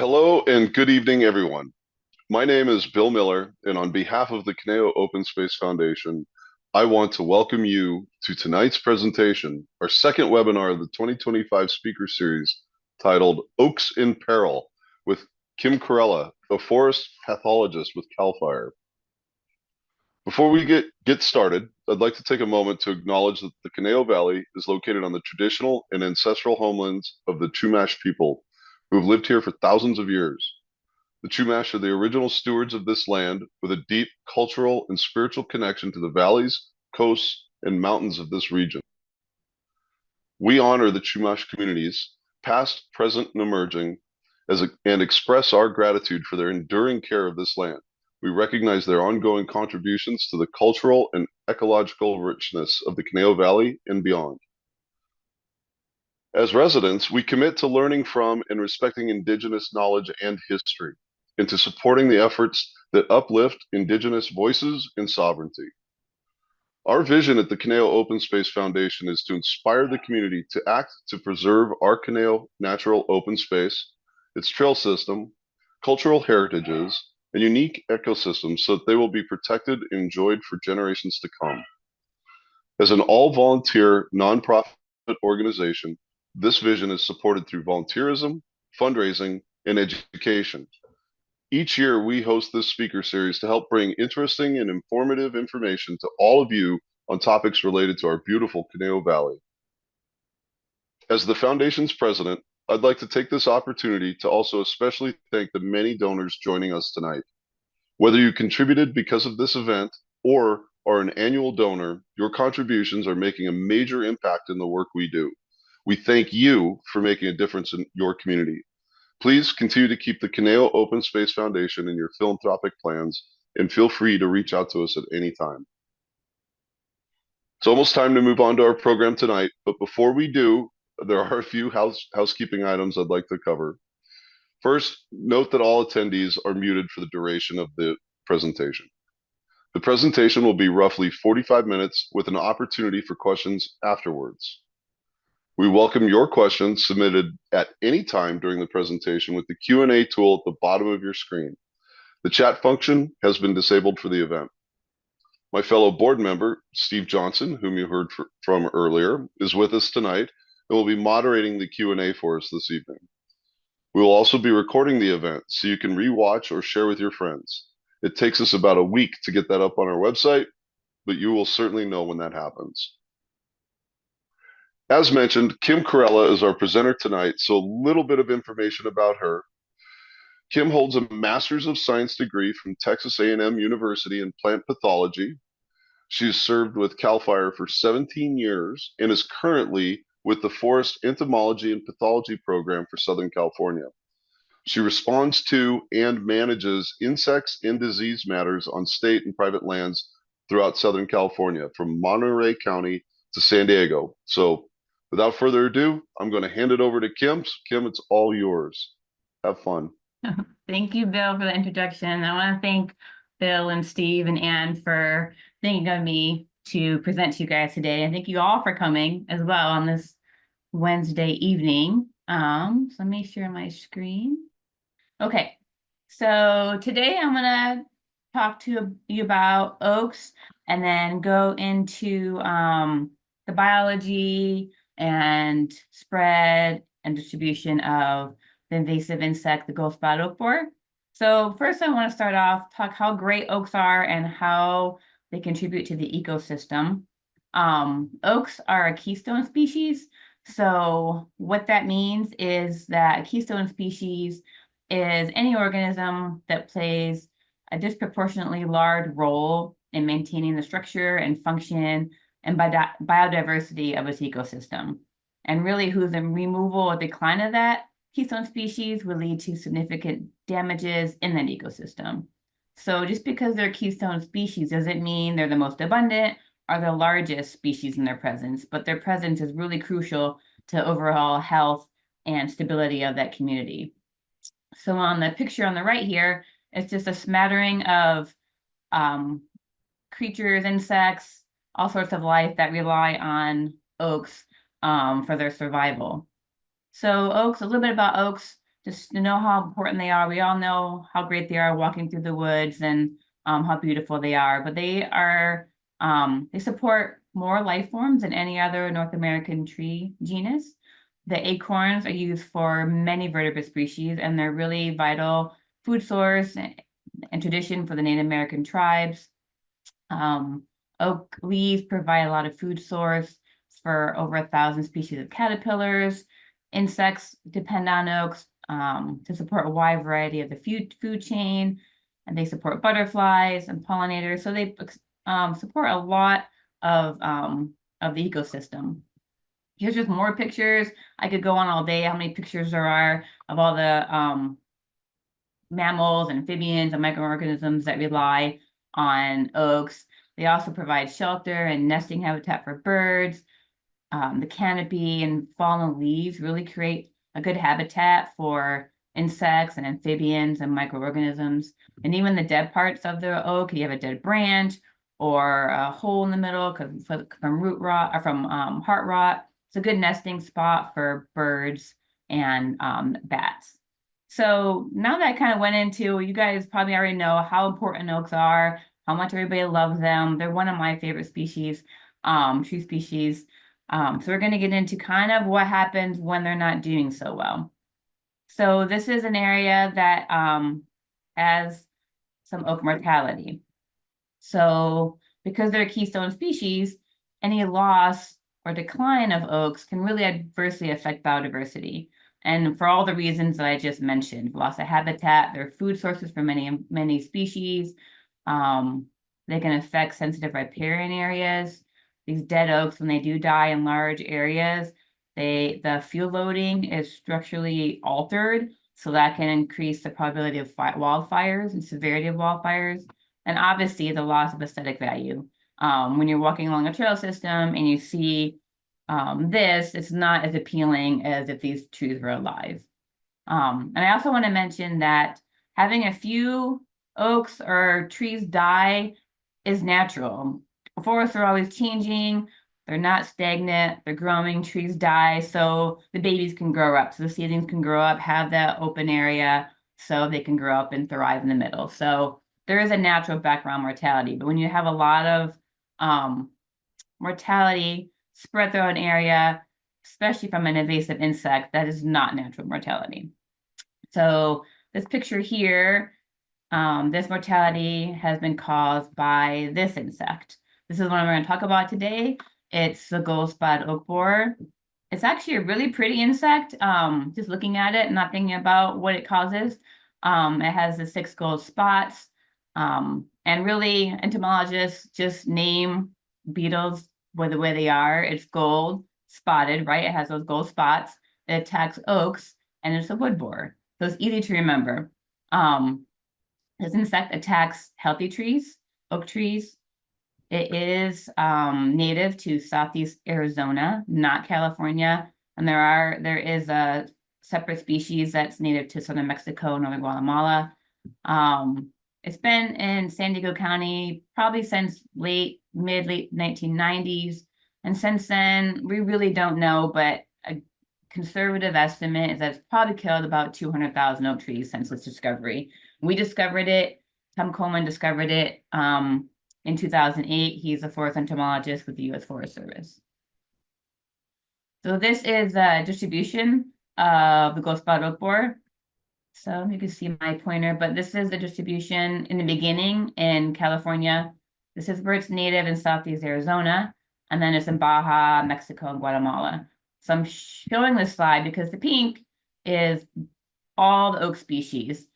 Hello and good evening, everyone. My name is Bill Miller, and on behalf of the Caneo Open Space Foundation, I want to welcome you to tonight's presentation, our second webinar of the 2025 speaker series titled Oaks in Peril with Kim Corella, a forest pathologist with CAL FIRE. Before we get started, I'd like to take a moment to acknowledge that the Caneo Valley is located on the traditional and ancestral homelands of the Chumash people who have lived here for thousands of years. The Chumash are the original stewards of this land with a deep cultural and spiritual connection to the valleys, coasts, and mountains of this region. We honor the Chumash communities, past, present, and emerging, and express our gratitude for their enduring care of this land. We recognize their ongoing contributions to the cultural and ecological richness of the Caneo Valley and beyond. As residents, we commit to learning from and respecting Indigenous knowledge and history, and to supporting the efforts that uplift Indigenous voices and sovereignty. Our vision at the Caneo Open Space Foundation is to inspire the community to act to preserve our Caneo natural open space, its trail system, cultural heritages, and unique ecosystems so that they will be protected and enjoyed for generations to come. As an all-volunteer, nonprofit organization, this vision is supported through volunteerism, fundraising, and education. Each year, we host this speaker series to help bring interesting and informative information to all of you on topics related to our beautiful Caneo Valley. As the Foundation's president, I'd like to take this opportunity to also especially thank the many donors joining us tonight. Whether you contributed because of this event or are an annual donor, your contributions are making a major impact in the work we do. We thank you for making a difference in your community. Please continue to keep the Caneo Open Space Foundation in your philanthropic plans and feel free to reach out to us at any time. It's almost time to move on to our program tonight, but before we do, there are a few housekeeping items I'd like to cover. First, note that all attendees are muted for the duration of the presentation. The presentation will be roughly 45 minutes with an opportunity for questions afterwards. We welcome your questions submitted at any time during the presentation with the Q&A tool at the bottom of your screen. The chat function has been disabled for the event. My fellow board member, Steve Johnson, whom you heard from earlier, is with us tonight and will be moderating the Q&A for us this evening. We will also be recording the event so you can rewatch or share with your friends. It takes us about a week to get that up on our website, but you will certainly know when that happens. As mentioned, Kim Corella is our presenter tonight, so a little bit of information about her. Kim holds a Master's of Science degree from Texas A&M University in plant pathology. She's served with CAL FIRE for 17 years and is currently with the Forest Entomology and Pathology program for Southern California. She responds to and manages insects and disease matters on state and private lands throughout Southern California, from Monterey County to San Diego. So without further ado, I'm going to hand it over to Kim. Kim, it's all yours. Have fun. Thank you, Bill, for the introduction. I want to thank Bill and Steve and Ann for thinking of me to present to you guys today. And thank you all for coming as well on this Wednesday evening. So let me share my screen. Okay, so today I'm going to talk to you about oaks and then go into the biology and spread and distribution of the invasive insect, the gold-spotted oak borer. So first I want to start off, talk how great oaks are and how they contribute to the ecosystem. Oaks are a keystone species. So what that means is that a keystone species is any organism that plays a disproportionately large role in maintaining the structure and function and biodiversity of its ecosystem. And really, whose the removal or decline of that keystone species will lead to significant damages in that ecosystem. So just because they're keystone species doesn't mean they're the most abundant or the largest species in their presence, but their presence is really crucial to overall health and stability of that community. So on the picture on the right here, it's just a smattering of creatures, insects, all sorts of life that rely on oaks for their survival. So oaks, a little bit about oaks, just to know how important they are. We all know how great they are walking through the woods and how beautiful they are, but they support more life forms than any other North American tree genus. The acorns are used for many vertebrate species, and they're really vital food source and tradition for the Native American tribes. Oak leaves provide a lot of food source for over 1,000 species of caterpillars. Insects depend on oaks to support a wide variety of the food chain, and they support butterflies and pollinators. So they support a lot of the ecosystem. Here's just more pictures. I could go on all day how many pictures there are of all the mammals, amphibians, and microorganisms that rely on oaks. They also provide shelter and nesting habitat for birds. The canopy and fallen leaves really create a good habitat for insects and amphibians and microorganisms. And even the dead parts of the oak, you have a dead branch or a hole in the middle from root rot or from heart rot. It's a good nesting spot for birds and bats. So now that I kind of went into, you guys probably already know how important oaks are, how much everybody loves them. They're one of my favorite species, tree species. So we're going to get into kind of what happens when they're not doing so well. So this is an area that has some oak mortality. So because they're a keystone species, any loss or decline of oaks can really adversely affect biodiversity. And for all the reasons that I just mentioned, loss of habitat, they're food sources for many species. They can affect sensitive riparian areas. These dead oaks, when they do die in large areas, the fuel loading is structurally altered, so that can increase the probability of wildfires and severity of wildfires, and obviously the loss of aesthetic value. When you're walking along a trail system and you see this, it's not as appealing as if these trees were alive. And I also want to mention that having a few oaks or trees die is natural. Forests are always changing. They're not stagnant. They're growing. Trees die, so the babies can grow up. So the seedlings can grow up, have that open area, so they can grow up and thrive in the middle. So there is a natural background mortality. But when you have a lot of mortality spread throughout an area, especially from an invasive insect, that is not natural mortality. So this picture here, this mortality has been caused by this insect. This is what I'm going to talk about today. It's the gold-spotted oak borer. It's actually a really pretty insect, just looking at it and not thinking about what it causes. It has the 6 gold spots. And really, entomologists just name beetles the way they are. It's gold spotted, right? It has those gold spots. It attacks oaks, and it's a wood borer. So it's easy to remember. This insect attacks healthy trees, oak trees. It is native to Southeast Arizona, not California. And there is a separate species that's native to Southern Mexico, Northern Guatemala. It's been in San Diego County probably since late 1990s. And since then, we really don't know, but a conservative estimate is that it's probably killed about 200,000 oak trees since its discovery. We discovered it. Tom Coleman discovered it in 2008. He's a forest entomologist with the U.S. Forest Service. So this is a distribution of the gold-spotted oak borer. So you can see my pointer, but this is the distribution in the beginning in California. This is where it's native in Southeast Arizona, and then it's in Baja, Mexico, and Guatemala. So I'm showing this slide because the pink is all the oak species,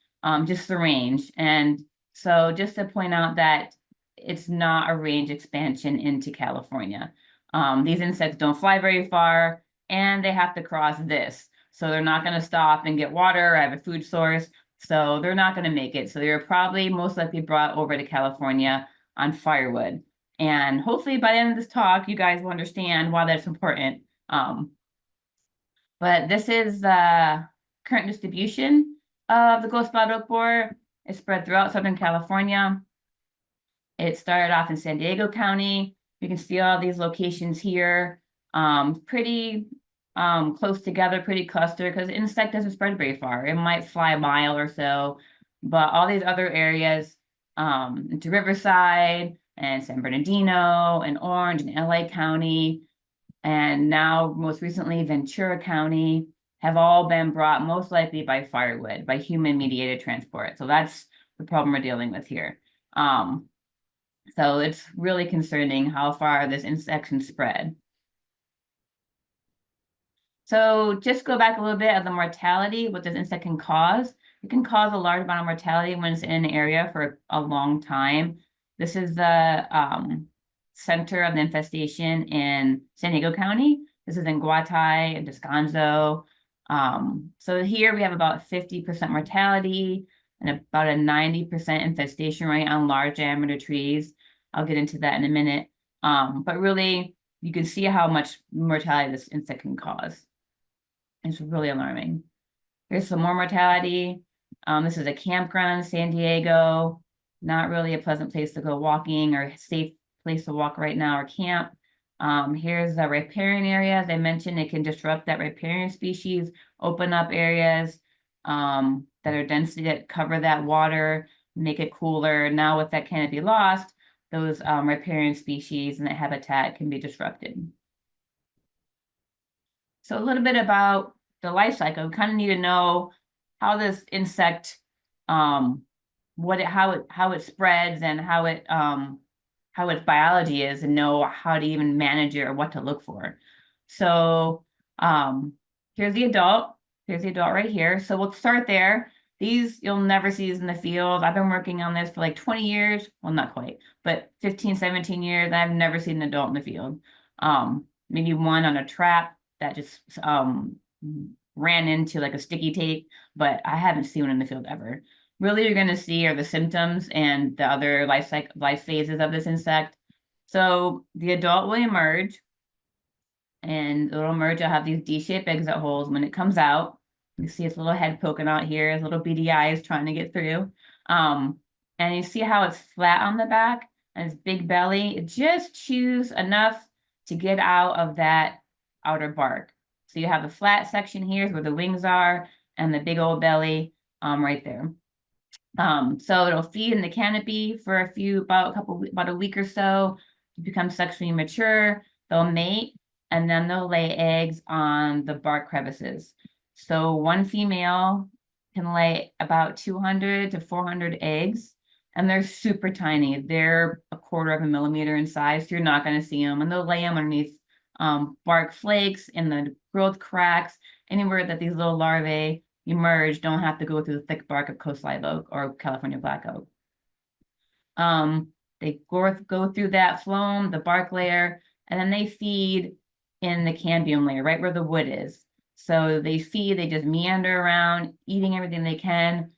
just the range. And so just to point out that it's not a range expansion into California. These insects don't fly very far, and they have to cross this. So they're not going to stop and get water or have a food source. So they're not going to make it. So they're probably most likely brought over to California on firewood. And hopefully by the end of this talk, you guys will understand why that's important. But this is the current distribution of the gold-spotted oak borer. It's spread throughout Southern California. It started off in San Diego County. You can see all these locations here. Pretty close together, pretty clustered, because insect doesn't spread very far. It might fly a mile or so, but all these other areas, into Riverside and San Bernardino and Orange and LA County, and now most recently Ventura County, have all been brought most likely by firewood, by human mediated transport. So that's the problem we're dealing with here. So it's really concerning how far this insect can spread. So just go back a little bit of the mortality, what this insect can cause. It can cause a large amount of mortality when it's in an area for a long time. This is the center of the infestation in San Diego County. This is in Guatai and Descanso. So here we have about 50% mortality and about a 90% infestation rate on large diameter trees. I'll get into that in a minute. But really, you can see how much mortality this insect can cause. It's really alarming. Here's some more mortality. This is a campground in San Diego. Not really a pleasant place to go walking or safe place to walk right now or camp. Here's the riparian area. As I mentioned, it can disrupt that riparian species, open up areas that are densely that cover that water, make it cooler. Now with that canopy lost, those riparian species and that habitat can be disrupted. So a little bit about the life cycle. We kind of need to know how this insect, how it spreads and how its biology is, and know how to even manage it or what to look for. So here's the adult. Here's the adult right here. So we'll start there. These, you'll never see these in the field. I've been working on this for like 20 years. Well, not quite, but 15, 17 years. I've never seen an adult in the field. Maybe one on a trap that just ran into like a sticky tape, but I haven't seen one in the field ever. Really, you're going to see are the symptoms and the other life phases of this insect. So the adult will emerge, and it'll emerge. It'll have these D-shaped exit holes. When it comes out, you see its little head poking out here, its little beady eyes trying to get through. And you see how it's flat on the back and its big belly. It just chews enough to get out of that outer bark. So you have the flat section here is where the wings are, and the big old belly right there. So it'll feed in the canopy for about a week or so to become sexually mature. They'll mate, and then they'll lay eggs on the bark crevices. So one female can lay about 200 to 400 eggs, and they're super tiny. They're a quarter of a millimeter in size, so you're not going to see them. And they'll lay them underneath bark flakes in the growth cracks, anywhere that these little larvae emerge, don't have to go through the thick bark of coast live oak or California black oak. They go through that phloem, the bark layer, and then they feed in the cambium layer, right where the wood is. So they feed, they just meander around, eating everything they can.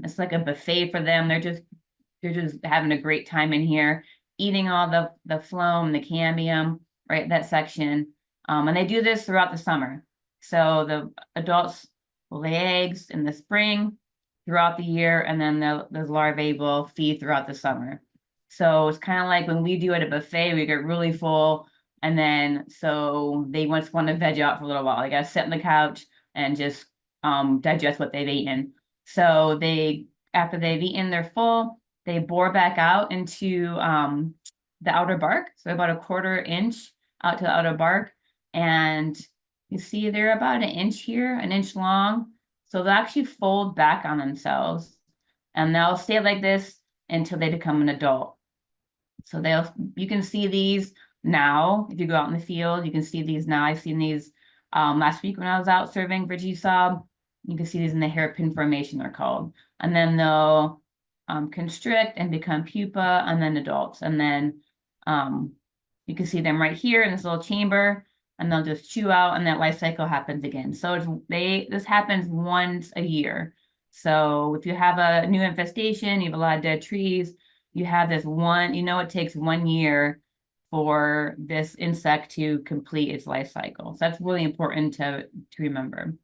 It's like a buffet for them. They're just having a great time in here, eating all the phloem, the cambium, right, that section. And they do this throughout the summer. So the adults will lay eggs in the spring, throughout the year, and then those larvae will feed throughout the summer. So it's kind of like when we do at a buffet, we get really full, and then so they just want to veg out for a little while. They got to sit on the couch and just digest what they've eaten. So after they've eaten, they're full. They bore back out into the outer bark, so about a quarter inch out to the outer bark, and you see they're about an inch here, an inch long. So they'll actually fold back on themselves, and they'll stay like this until they become an adult. So you can see these now. If you go out in the field, you can see these now. I've seen these last week when I was out serving for GSOB. You can see these in the hairpin formation, they're called. And then they'll constrict and become pupa, and then adults. And then you can see them right here in this little chamber, and they'll just chew out, and that life cycle happens again. So this happens once a year. So if you have a new infestation, you have a lot of dead trees, you have this one, it takes 1 year for this insect to complete its life cycle. So that's really important to remember.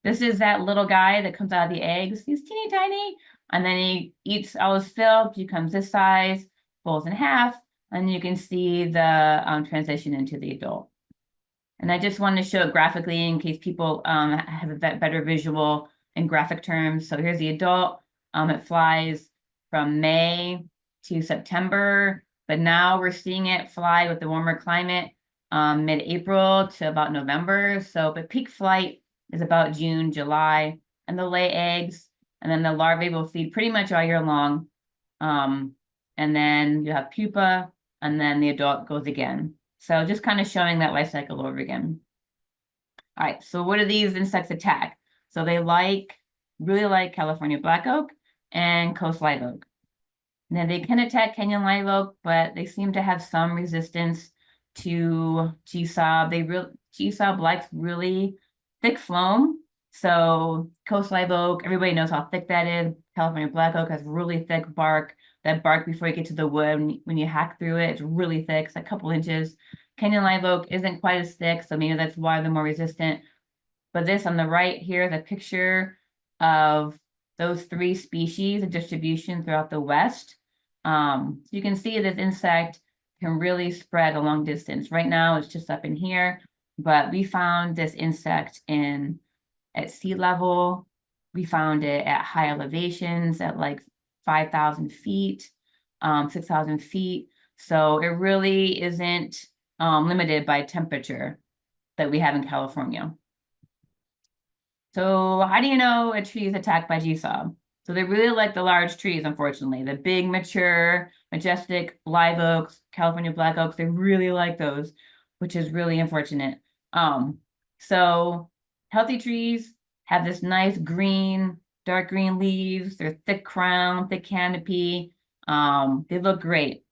This is that little guy that comes out of the eggs. He's teeny tiny, and then he eats all his fill, becomes this size, folds in half, and you can see the transition into the adult. And I just wanted to show it graphically in case people have a better visual in graphic terms. So here's the adult. It flies from May to September, but now we're seeing it fly with the warmer climate mid-April to about November. So, but peak flight is about June, July, and they'll lay eggs, and then the larvae will feed pretty much all year long. And then you have pupa, and then the adult goes again. So just kind of showing that life cycle over again. All right, so what do these insects attack? So they really like California black oak and coast live oak. Now they can attack Kenyan live oak, but they seem to have some resistance to GSOB. GSOB likes really thick phloem. So coast live oak, everybody knows how thick that is. California black oak has really thick bark. That bark before you get to the wood, when you hack through it, it's really thick. It's a couple inches. Kenyan live oak isn't quite as thick, so maybe that's why they're more resistant. But this on the right here is a picture of those 3 species of distribution throughout the West. So you can see this insect can really spread a long distance. Right now, it's just up in here, but we found this insect at sea level. We found it at high elevations at like 5,000 feet, 6,000 feet. So it really isn't limited by temperature that we have in California. So how do you know a tree is attacked by GSOB? So they really like the large trees, unfortunately. The big, mature, majestic live oaks, California black oaks, they really like those, which is really unfortunate. So healthy trees have this nice green, dark green leaves. They're thick crown, thick canopy. They look great.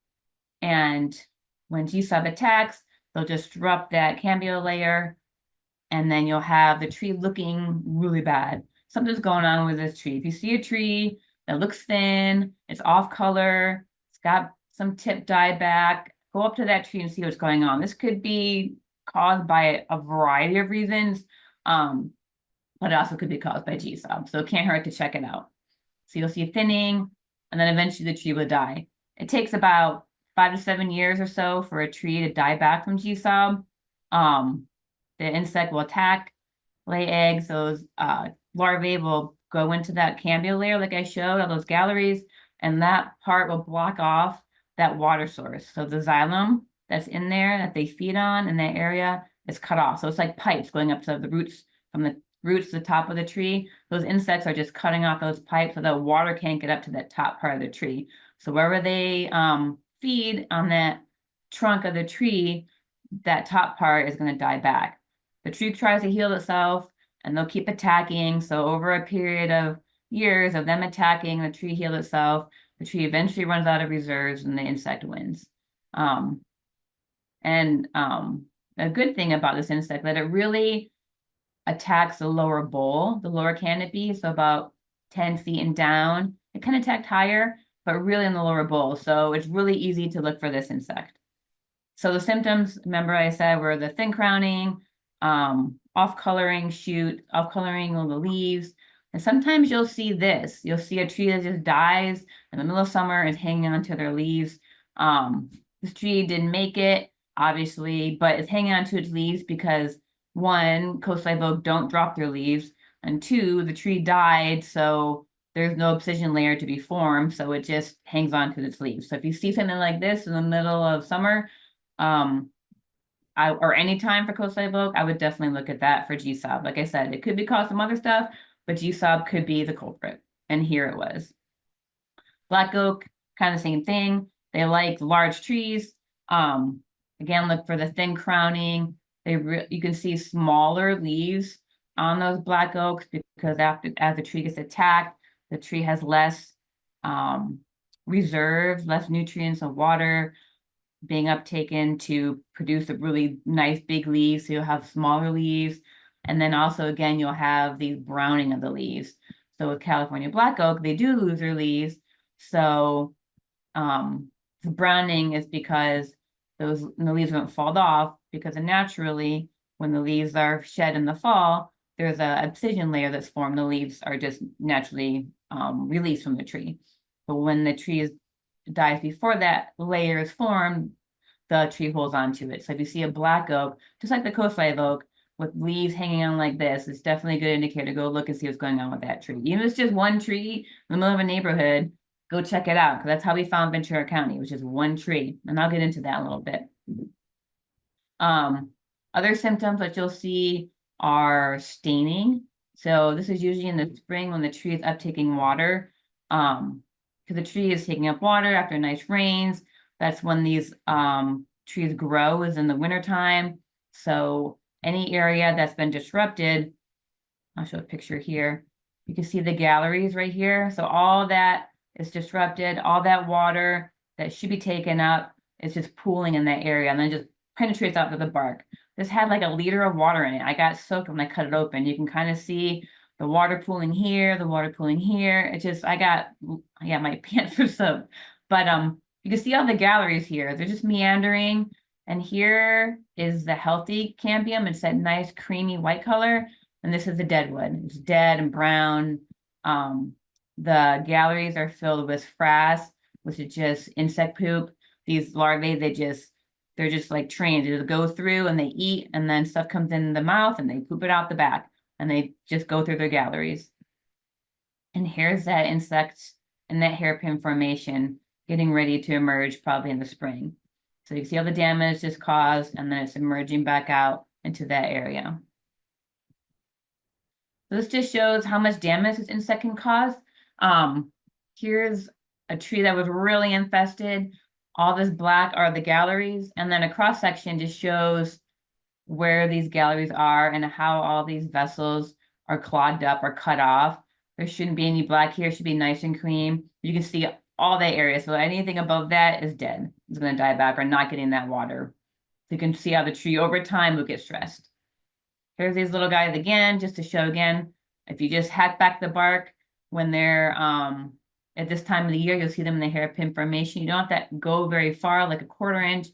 And when GSOB attacks, they'll disrupt that cambial layer, and then you'll have the tree looking really bad. Something's going on with this tree. If you see a tree that looks thin, it's off color, it's got some tip dyed back, go up to that tree and see what's going on. This could be caused by a variety of reasons, but it also could be caused by GSOB. So it can't hurt to check it out. So you'll see thinning, and then eventually the tree will die. It takes about 5 to 7 years or so for a tree to die back from GSOB. The insect will attack, lay eggs. Those larvae will go into that cambial layer, like I showed, all those galleries, and that part will block off that water source. So the xylem that's in there that they feed on in that area is cut off. So it's like pipes going up to the roots, from the roots to the top of the tree. Those insects are just cutting off those pipes so the water can't get up to that top part of the tree. So wherever they feed on that trunk of the tree, that top part is going to die back. The tree tries to heal itself, and they'll keep attacking. So over a period of years of them attacking, the tree healed itself. The tree eventually runs out of reserves, and the insect wins. A good thing about this insect that it really attacks the lower bowl, the lower canopy, so about 10 feet and down. It can attack higher, but really in the lower bowl. So it's really easy to look for this insect. So the symptoms, remember I said, were the thin crowning, off-coloring shoot, off-coloring of the leaves. And sometimes you'll see this. You'll see a tree that just dies in the middle of summer and hanging onto their leaves. This tree didn't make it, obviously, but it's hanging onto its leaves because, 1, coast live oak don't drop their leaves, and 2, the tree died, so there's no obsidian layer to be formed, so it just hangs on to its leaves. So if you see something like this in the middle of summer, or any time for coast live oak, I would definitely look at that for GSOB. Like I said, it could be caused some other stuff, but GSOB could be the culprit. And here it was. Black oak, kind of the same thing. They like large trees. Again, look for the thin crowning. You can see smaller leaves on those black oaks because as the tree gets attacked, the tree has less reserves, less nutrients and water being uptaken to produce a really nice big leaves. So you'll have smaller leaves. And then also, again, you'll have the browning of the leaves. So with California black oak, they do lose their leaves. So the browning is because the leaves won't fall off, because naturally, when the leaves are shed in the fall, there's a obsidian layer that's formed. The leaves are just naturally released from the tree. But when the tree dies before that layer is formed, the tree holds onto it. So if you see a black oak, just like the coastline oak, with leaves hanging on like this, it's definitely a good indicator to go look and see what's going on with that tree. Even if it's just one tree in the middle of a neighborhood, go check it out, because that's how we found Ventura County, which is one tree. And I'll get into that in a little bit. Other symptoms that you'll see are staining. So this is usually in the spring when the tree is uptaking water. Because the tree is taking up water after nice rains. That's when these trees grow, is in the wintertime. So any area that's been disrupted, I'll show a picture here. You can see the galleries right here. So all that is disrupted, all that water that should be taken up is just pooling in that area and then just penetrates out to the bark. This had like a liter of water in it. I got soaked when I cut it open. You can kind of see the water pooling here, the water pooling here. It just, I got my pants were soaked. But you can see all the galleries here. They're just meandering. And here is the healthy cambium. It's that nice creamy white color. And this is the dead wood. It's dead and brown. The galleries are filled with frass, which is just insect poop. These larvae, they're just like trained. They just go through and they eat, and then stuff comes in the mouth and they poop it out the back, and they just go through their galleries. And here's that insect in that hairpin formation getting ready to emerge probably in the spring. So you can see all the damage is caused, and then it's emerging back out into that area. This just shows how much damage this insect can cause. Here's a tree that was really infested. All this black are the galleries, and then a cross section just shows where these galleries are and how all these vessels are clogged up or cut off. There shouldn't be any black here. It should be nice and cream. You can see all that area. So anything above that is dead. It's going to die back or not getting that water. So you can see how the tree over time will get stressed. Here's these little guys again, just to show again, if you just hack back the bark when they're at this time of the year, you'll see them in the hairpin formation. You don't have to go very far, like a 1/4 inch,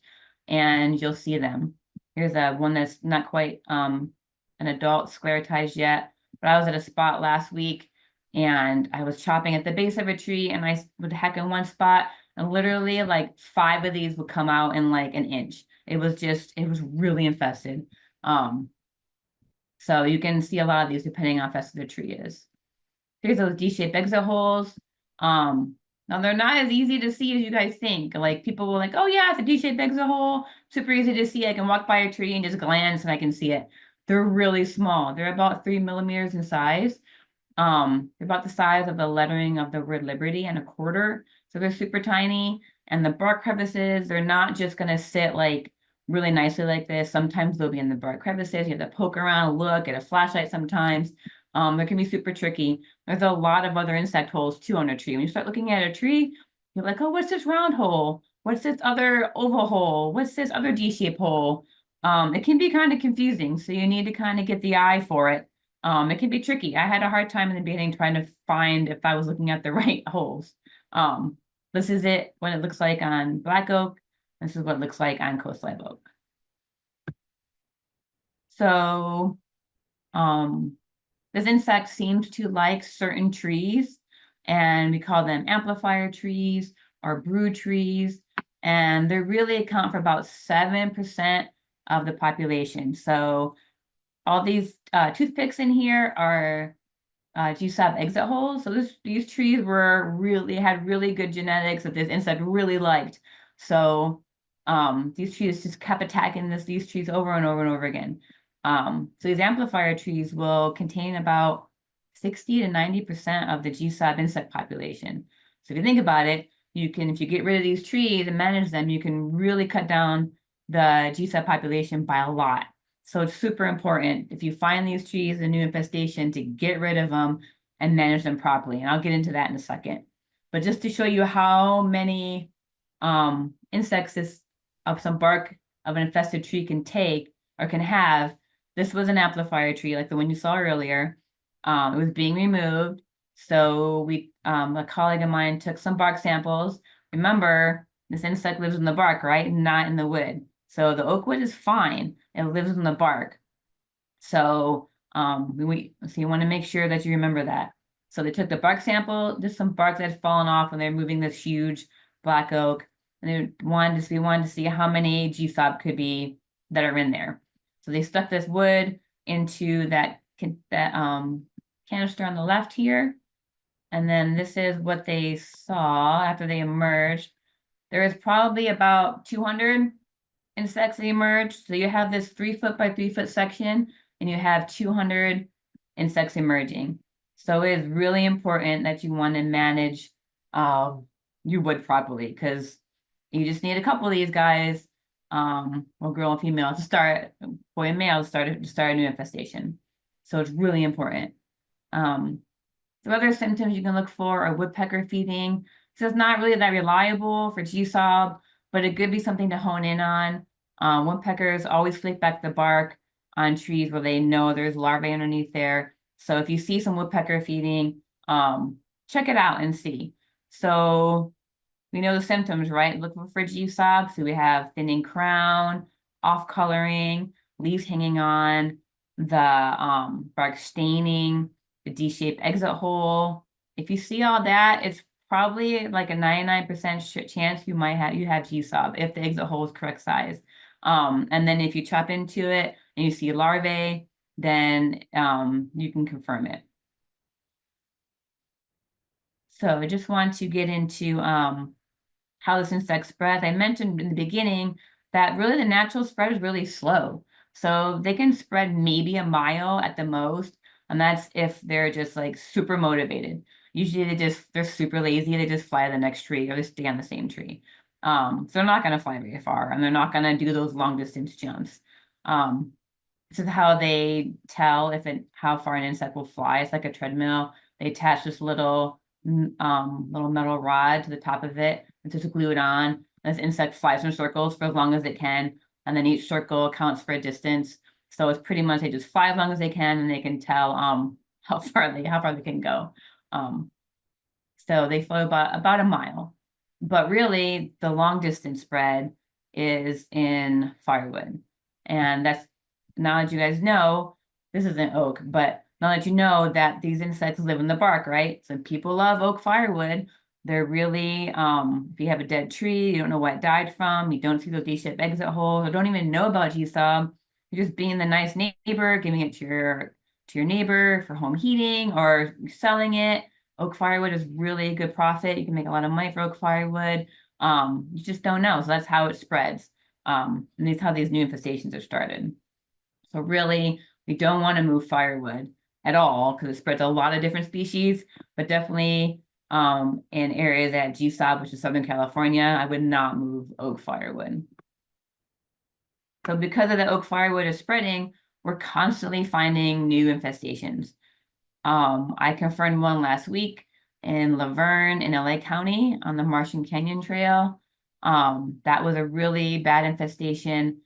and you'll see them. Here's one that's not quite an adult sclerotized yet, but I was at a spot last week and I was chopping at the base of a tree and I would hack in one spot and literally like 5 of these would come out in like an inch. It was really infested. So you can see a lot of these depending on how infested the tree is. Here's those D-shaped exit holes. Now they're not as easy to see as you guys think. Like people will like, oh yeah, it's a D-shaped exit hole. Super easy to see. I can walk by a tree and just glance and I can see it. They're really small. They're about 3 millimeters in size. They're about the size of the lettering of the word liberty and 1/4. So they're super tiny. And the bark crevices, they're not just gonna sit like really nicely like this. Sometimes they'll be in the bark crevices. You have to poke around, look, get a flashlight sometimes. They can be super tricky. There's a lot of other insect holes too on a tree. When you start looking at a tree, you're like, oh, what's this round hole? What's this other oval hole? What's this other D-shaped hole? It can be kind of confusing. So you need to kind of get the eye for it. It can be tricky. I had a hard time in the beginning trying to find if I was looking at the right holes. This is it, what it looks like on black oak. This is what it looks like on coastline oak. So, this insect seems to like certain trees, and we call them amplifier trees or brood trees, and they really account for about 7% of the population. So all these toothpicks in here are GSOB exit holes. So these trees had really good genetics that this insect really liked. So these trees just kept attacking these trees over and over and over again. So these amplifier trees will contain about 60 to 90% of the GSOB insect population. So if you think about it, if you get rid of these trees and manage them, you can really cut down the GSOB population by a lot. So it's super important if you find these trees a new infestation to get rid of them and manage them properly. And I'll get into that in a second. But just to show you how many insects some bark of an infested tree can take or can have, this was an amplifier tree like the one you saw earlier. It was being removed. So a colleague of mine took some bark samples. Remember, this insect lives in the bark, right? Not in the wood. So the oak wood is fine. It lives in the bark. So so you want to make sure that you remember that. So they took the bark sample, just some bark that had fallen off when they're moving this huge black oak. and we wanted to see how many GSOB could be that are in there. So they stuck this wood into that canister on the left here. And then this is what they saw after they emerged. There is probably about 200 insects that emerged. So you have this 3 foot by 3 foot section, and you have 200 insects emerging. So it is really important that you want to manage your wood properly, because you just need a couple of these guys, or girl and female, to start, boy and male, to start a new infestation. So it's really important. The other symptoms you can look for are woodpecker thieving. So it's not really that reliable for GSOB, but it could be something to hone in on. Woodpeckers always flake back the bark on trees where they know there's larvae underneath there. So if you see some woodpecker feeding, check it out and see. So we know the symptoms, right? Look for GSOB. So we have thinning crown, off coloring, leaves hanging on, the bark staining, the D-shaped exit hole. If you see all that, it's probably like a 99% chance you have GSOB if the exit hole is correct size. And then if you chop into it and you see larvae, then you can confirm it. So I just want to get into how this insect spreads. I mentioned in the beginning that really the natural spread is really slow. So they can spread maybe a mile at the most, and that's if they're just like super motivated. Usually they're super lazy, they just fly to the next tree or they stay on the same tree. So they're not gonna fly very far, and they're not gonna do those long distance jumps. This is how they tell how far an insect will fly. It's like a treadmill. They attach this little metal rod to the top of it and just glue it on. This insect flies in circles for as long as it can, and then each circle counts for a distance. So it's pretty much they just fly as long as they can, and they can tell how far they can go. So they fly about a mile, but really the long distance spread is in firewood, and that's, now that you guys know, this isn't oak, but now that you know that these insects live in the bark, right? So people love oak firewood. They're really, if you have a dead tree, you don't know what it died from, you don't see those D-shaped exit holes, or don't even know about GSOB, you're just being the nice neighbor, giving it to your neighbor for home heating, or selling it. Oak firewood is really a good profit. You can make a lot of money for oak firewood. You just don't know. So that's how it spreads. And that's how these new infestations are started. So really, we don't want to move firewood at all because it spreads a lot of different species, but definitely in areas at GSOB, which is Southern California, I would not move oak firewood. So because of the oak firewood is spreading, we're constantly finding new infestations. I confirmed one last week in Laverne in LA County on the Martian Canyon Trail. That was a really bad infestation.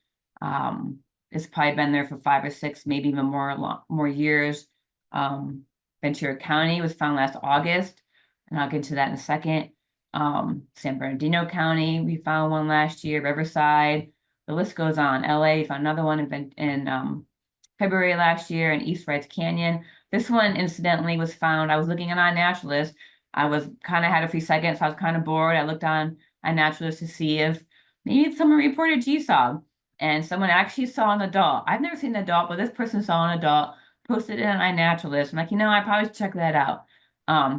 It's probably been there for 5 or 6, maybe even more years. Ventura County was found last August, and I'll get to that in a second. San Bernardino County, we found one last year. Riverside, the list goes on. LA found another one in February last year in East Rides Canyon. This one, incidentally, was found. I was looking on iNaturalist. I was kind of had a few seconds. So I was kind of bored. I looked on iNaturalist to see if maybe someone reported GSOB, and someone actually saw an adult. I've never seen an adult, but this person saw an adult, posted it on iNaturalist. I'm like, I probably should check that out.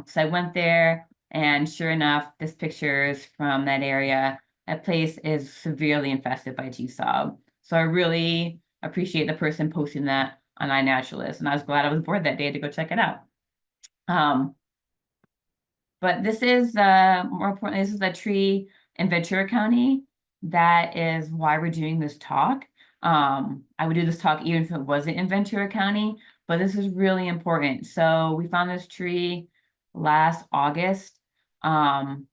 So I went there, and sure enough, this picture is from that area. That place is severely infested by GSOB. So I really appreciate the person posting that on iNaturalist, and I was glad I was bored that day to go check it out. But this is, more importantly, this is a tree in Ventura County. That is why we're doing this talk. I would do this talk even if it wasn't in Ventura County, but this is really important. So we found this tree last August. The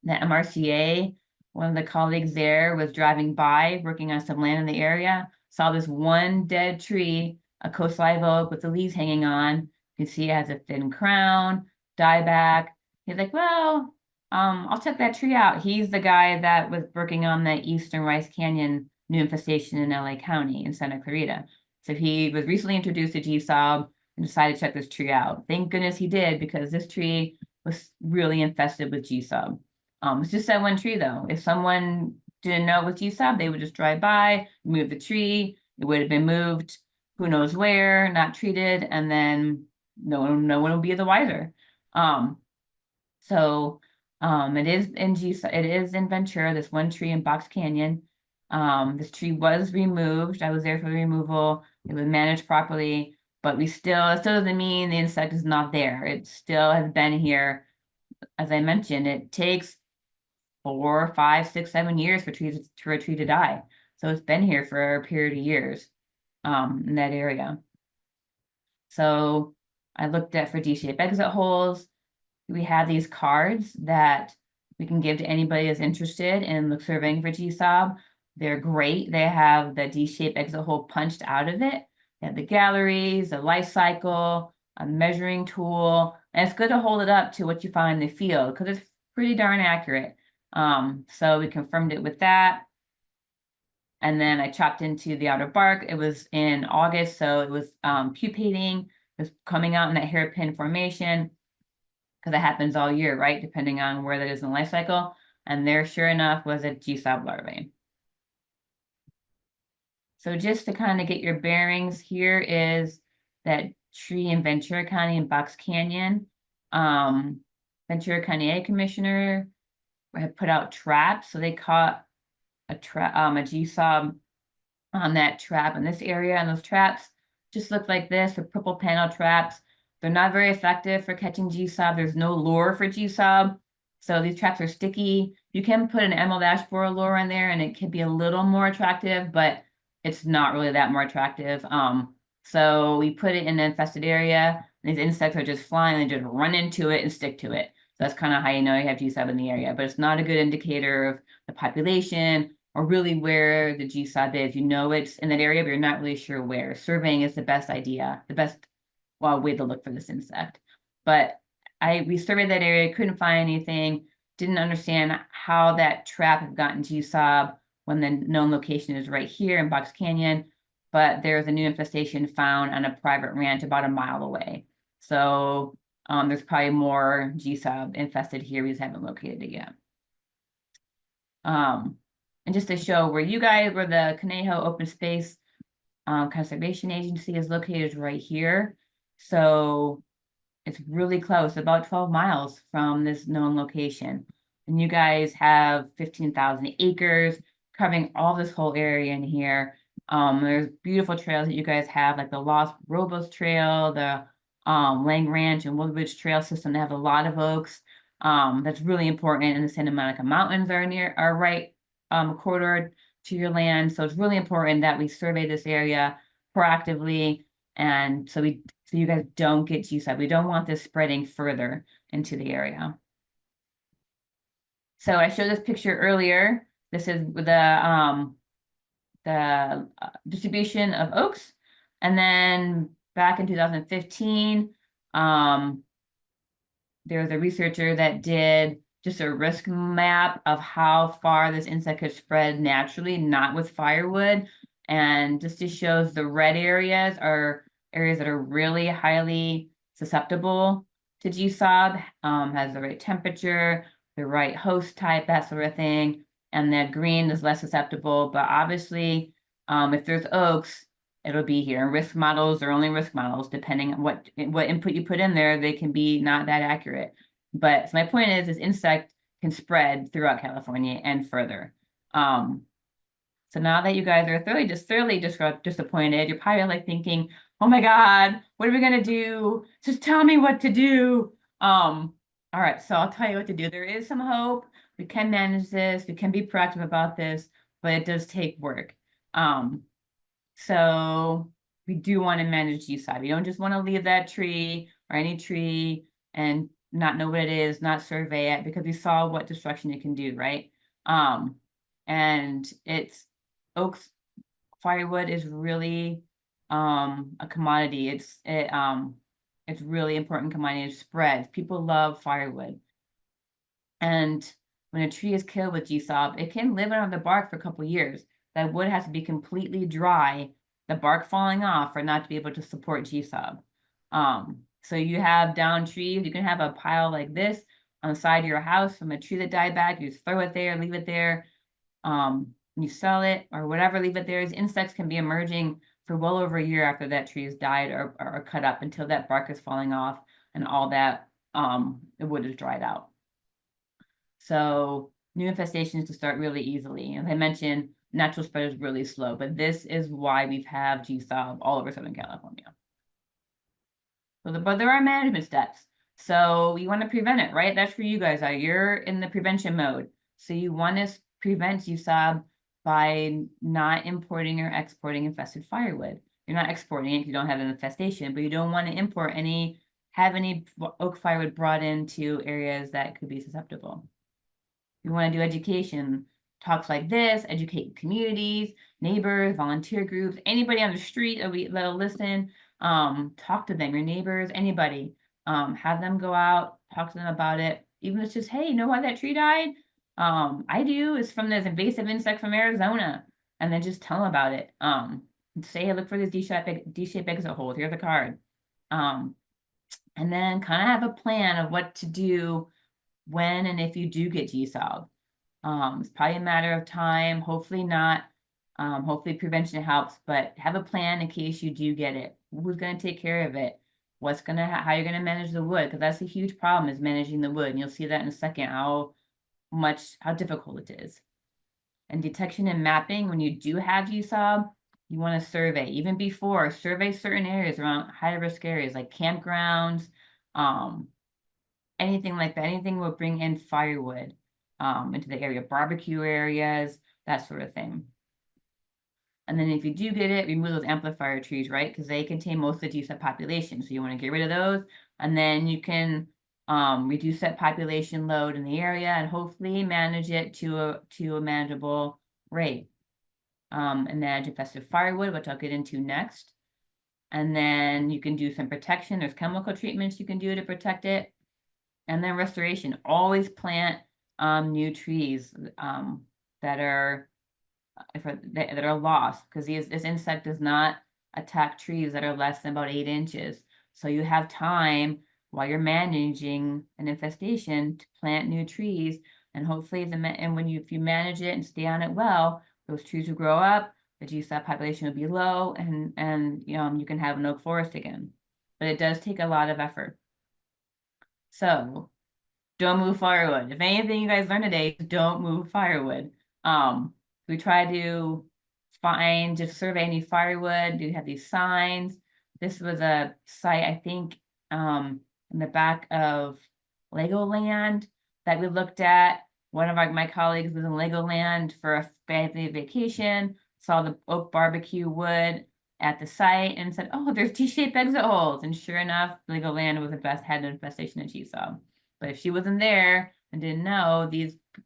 MRCA, one of the colleagues there was driving by, working on some land in the area, saw this one dead tree, a coast live oak with the leaves hanging on. You can see it has a thin crown, dieback. He's like, well, I'll check that tree out. He's the guy that was working on the Eastern Rice Canyon new infestation in LA County in Santa Clarita. So he was recently introduced to GSOB and decided to check this tree out. Thank goodness he did, because this tree was really infested with GSOB. It's just that one tree though. If someone didn't know it was GSOB, they would just drive by, move the tree. It would have been moved, who knows where, not treated, and then no one will be the wiser. Um, so it is in it is in Ventura, this one tree in Box Canyon. This tree was removed. I was there for the removal. It was managed properly, but it still doesn't mean the insect is not there. It still has been here. As I mentioned, it takes 4, 5, 6, 7 years for a tree to die. So it's been here for a period of years in that area. So I looked at for D-shaped exit holes. We have these cards that we can give to anybody that's interested in surveying for GSOB. They're great. They have the D-shaped exit hole punched out of it. They have the galleries, the life cycle, a measuring tool, and it's good to hold it up to what you find in the field because it's pretty darn accurate. So we confirmed it with that. And then I chopped into the outer bark. It was in August, so it was pupating. It was coming out in that hairpin formation because it happens all year, right? Depending on where that is in the life cycle. And there, sure enough, was a GSOB larvae. So just to kind of get your bearings, here is that tree in Ventura County in Box Canyon. Ventura County Ag Commissioner had put out traps, so they caught a GSOB on that trap in this area, and those traps just look like this, the purple panel traps. They're not very effective for catching GSOB. There's no lure for GSOB, so these traps are sticky. You can put an emerald ash borer lure in there, and it can be a little more attractive, but it's not really that more attractive. So we put it in an infested area. These insects are just flying, they just run into it and stick to it. So that's kind of how you know you have GSOB in the area, but it's not a good indicator of the population or really where the GSOB is. You know it's in that area, but you're not really sure where. Surveying is the best idea, the best way to look for this insect. But we surveyed that area, couldn't find anything, didn't understand how that trap had gotten GSOB when the known location is right here in Box Canyon. But there's a new infestation found on a private ranch about a mile away. So there's probably more GSOB infested here. We just haven't located it yet. And just to show where the Conejo Open Space Conservation Agency is located right here. So it's really close, about 12 miles from this known location. And you guys have 15,000 acres covering all this whole area in here. There's beautiful trails that you guys have, like the Los Robos Trail, the Lang Ranch and Woodridge Trail system. They have a lot of oaks. That's really important. And the Santa Monica Mountains are right corridor to your land. So it's really important that we survey this area proactively, and so you guys don't get GSOB. We don't want this spreading further into the area. So I showed this picture earlier. This is the distribution of oaks, and then back in 2015, there was a researcher that did just a risk map of how far this insect could spread naturally, not with firewood. And just shows the red areas are areas that are really highly susceptible to GSOB, has the right temperature, the right host type, that sort of thing. And the green is less susceptible, but obviously, if there's oaks, it'll be here. Risk models are only risk models, depending on what input you put in there, they can be not that accurate. But so my point is, this insect can spread throughout California and further. So now that you guys are thoroughly disappointed, you're probably like thinking, "Oh my God, what are we gonna do? Just tell me what to do." All right, so I'll tell you what to do. There is some hope. We can manage this. We can be proactive about this, but it does take work. So we do want to manage GSOB. You don't just want to leave that tree or any tree and not know what it is, not survey it, because we saw what destruction it can do, right? And it's oaks, firewood is really a commodity. It's really important commodity. It spreads. People love firewood. And when a tree is killed with GSOB, it can live on the bark for a couple years. That wood has to be completely dry, the bark falling off, for not to be able to support GSOB. So you have down trees, you can have a pile like this, on the side of your house from a tree that died back. You just throw it there, leave it there. You sell it or whatever, leave it there. These insects can be emerging for well over a year after that tree is died or cut up until that bark is falling off and all that the wood is dried out. So new infestations to start really easily. As I mentioned, natural spread is really slow, but this is why we have GSOB all over Southern California. So but there are management steps. So you want to prevent it, right? That's where you guys are. You're in the prevention mode. So you want to prevent GSOB by not importing or exporting infested firewood. You're not exporting it if you don't have an infestation, but you don't want to import have any oak firewood brought into areas that could be susceptible. You want to do education, talks like this, educate communities, neighbors, volunteer groups, anybody on the street that'll listen, talk to them, your neighbors, anybody, have them go out, talk to them about it. Even if it's just, hey, you know why that tree died? I do. It's from this invasive insect from Arizona. And then just tell them about it. Say, hey, look for this D-shaped exit holes. Here's the card. And then kind of have a plan of what to do when and if you do get GSOB. It's probably a matter of time. Hopefully not. Hopefully prevention helps, but have a plan in case you do get it. Who's going to take care of it? How you're going to manage the wood? Because that's a huge problem is managing the wood. And you'll see that in a second, how difficult it is. And detection and mapping, when you do have GSOB, you want to survey. Even before, survey certain areas around high-risk areas like campgrounds, anything like that. Anything will bring in firewood into the area, barbecue areas, that sort of thing. And then if you do get it, remove those amplifier trees, right? Because they contain most of the GSOB population. So you want to get rid of those. And then you can reduce that population load in the area and hopefully manage it to a manageable rate. And manage infested firewood, which I'll get into next. And then you can do some protection. There's chemical treatments you can do to protect it. And then restoration. Always plant new trees that are lost, because this insect does not attack trees that are less than about 8 inches. So you have time while you're managing an infestation to plant new trees, and hopefully if you manage it and stay on it well, those trees will grow up, the GSOB population will be low, and you can have an oak forest again. But it does take a lot of effort. So don't move firewood. If anything you guys learned today, don't move firewood. We try to just survey any firewood. Do have these signs. This was a site, I think, in the back of Legoland that we looked at. One of my colleagues was in Legoland for a family vacation, saw the oak barbecue wood at the site and said, oh, there's T-shaped exit holes. And sure enough, Legoland had an infestation of GSOB. But if she wasn't there and didn't know,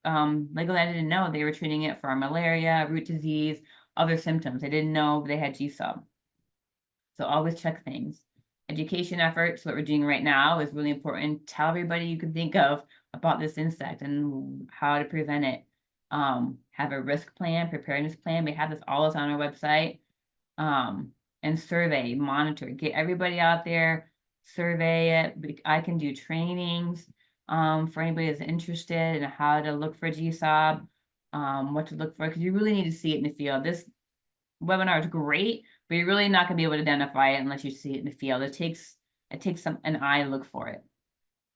Legoland didn't know they were treating it for malaria, root disease, other symptoms. They didn't know they had GSOB. So always check things. Education efforts, what we're doing right now is really important. Tell everybody you can think of about this insect and how to prevent it. Have a risk plan, preparedness plan. We have this all on our website. And survey, monitor, get everybody out there, survey it. I can do trainings for anybody that's interested in how to look for GSOB, what to look for, because you really need to see it in the field. This webinar is great, but you're really not going to be able to identify it unless you see it in the field. It takes an eye to look for it,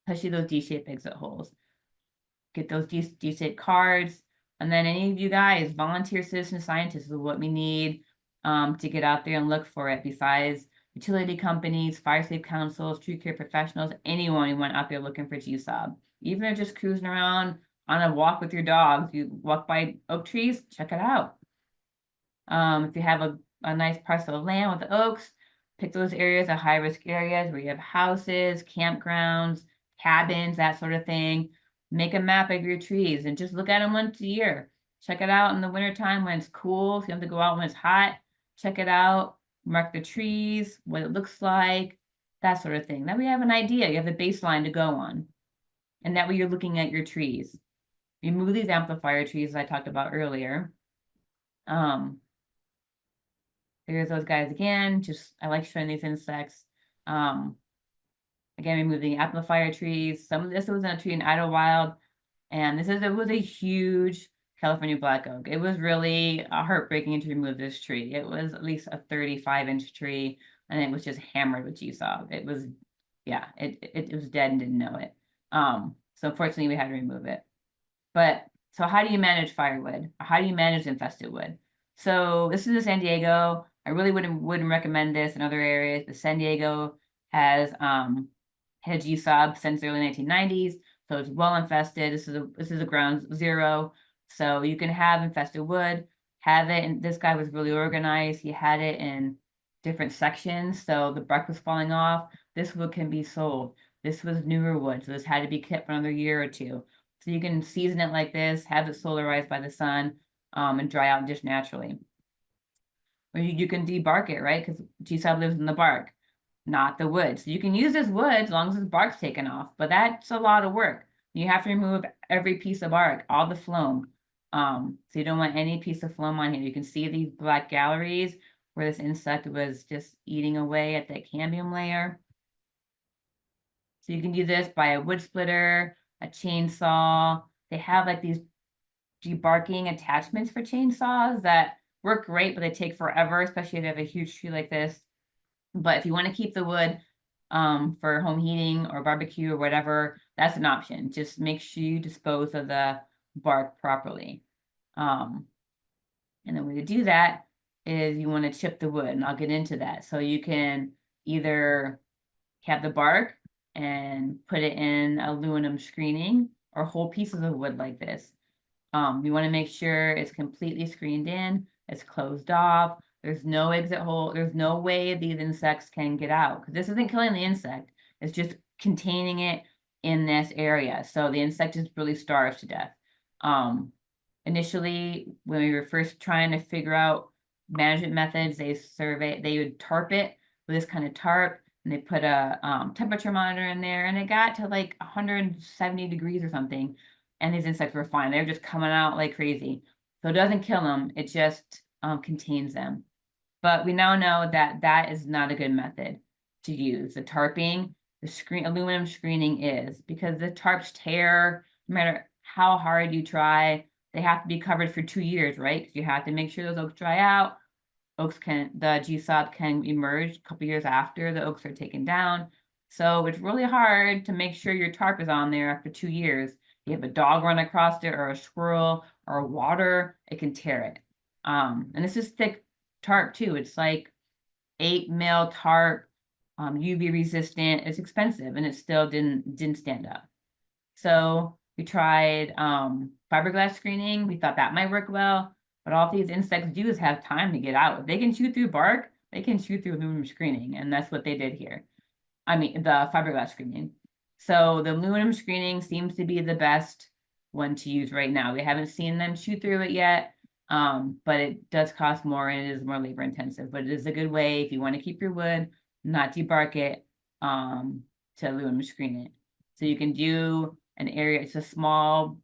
especially those D-shaped exit holes. Get those D-shaped cards, and then any of you guys, volunteer citizen scientists, is what we need to get out there and look for it. Besides utility companies, fire safe councils, tree care professionals, anyone who went out there looking for GSOB. Even if just cruising around on a walk with your dogs, you walk by oak trees, check it out. If you have a nice parcel of land with the oaks, pick those areas, high-risk areas where you have houses, campgrounds, cabins, that sort of thing. Make a map of your trees and just look at them once a year. Check it out in the wintertime when it's cool. If you have to go out when it's hot, check it out. Mark the trees, what it looks like, that sort of thing. Then we have an idea. You have the baseline to go on. And that way you're looking at your trees. Remove these amplifier trees I talked about earlier. There's those guys again. I like showing these insects. Again, removing amplifier trees. Some of this was in a tree in Idlewild, and it was a huge California black oak. It was really heartbreaking to remove this tree. It was at least a 35-inch tree, and it was just hammered with GSOB. It was, yeah, it was dead and didn't know it. So unfortunately, we had to remove it. But so how do you manage firewood? How do you manage infested wood? So this is in San Diego. I really wouldn't recommend this in other areas, but San Diego has had GSOB since the early 1990s, so it's well infested. This is a ground zero, so you can have infested wood, have it. And this guy was really organized. He had it in different sections, so the bark was falling off. This wood can be sold. This was newer wood, so this had to be kept for another year or two. So you can season it like this, have it solarized by the sun, and dry out just naturally. Or you can debark it, right? Because GSOB lives in the bark, not the wood. So you can use this wood as long as the bark's taken off, but that's a lot of work. You have to remove every piece of bark, all the phloem. So you don't want any piece of phloem on here. You can see these black galleries where this insect was just eating away at that cambium layer. So you can do this by a wood splitter, a chainsaw. They have like these debarking attachments for chainsaws that work great, but they take forever, especially if you have a huge tree like this. But if you want to keep the wood for home heating or barbecue or whatever, that's an option. Just make sure you dispose of the bark properly. And the way to do that is you want to chip the wood, and I'll get into that. So you can either have the bark and put it in aluminum screening or whole pieces of wood like this. You want to make sure it's completely screened in, it's closed off, there's no exit hole, there's no way these insects can get out, because this isn't killing the insect, it's just containing it in this area. So the insect just really starves to death. Initially, when we were first trying to figure out management methods, they would tarp it with this kind of tarp, and they put a temperature monitor in there, and it got to like 170 degrees or something. And these insects were fine. They're just coming out like crazy. So it doesn't kill them. It just contains them. But we now know that that is not a good method to use. The tarping, aluminum screening is, because the tarps tear, no matter how hard you try, they have to be covered for 2 years, right? Because you have to make sure those oaks dry out. The GSOB can emerge a couple years after the oaks are taken down. So it's really hard to make sure your tarp is on there after 2 years. You have a dog run across it, or a squirrel, or water, it can tear it. And this is thick tarp too. It's like 8 mil tarp, UV resistant. It's expensive, and it still didn't stand up. So we tried fiberglass screening. We thought that might work well, but all these insects do is have time to get out. If they can chew through bark, they can chew through aluminum screening, and that's what they did here. I mean, the fiberglass screening. So the aluminum screening seems to be the best one to use right now. We haven't seen them chew through it yet, but it does cost more and it is more labor intensive. But it is a good way if you want to keep your wood, not debark it, to aluminum screen it. So you can do an area, it's a small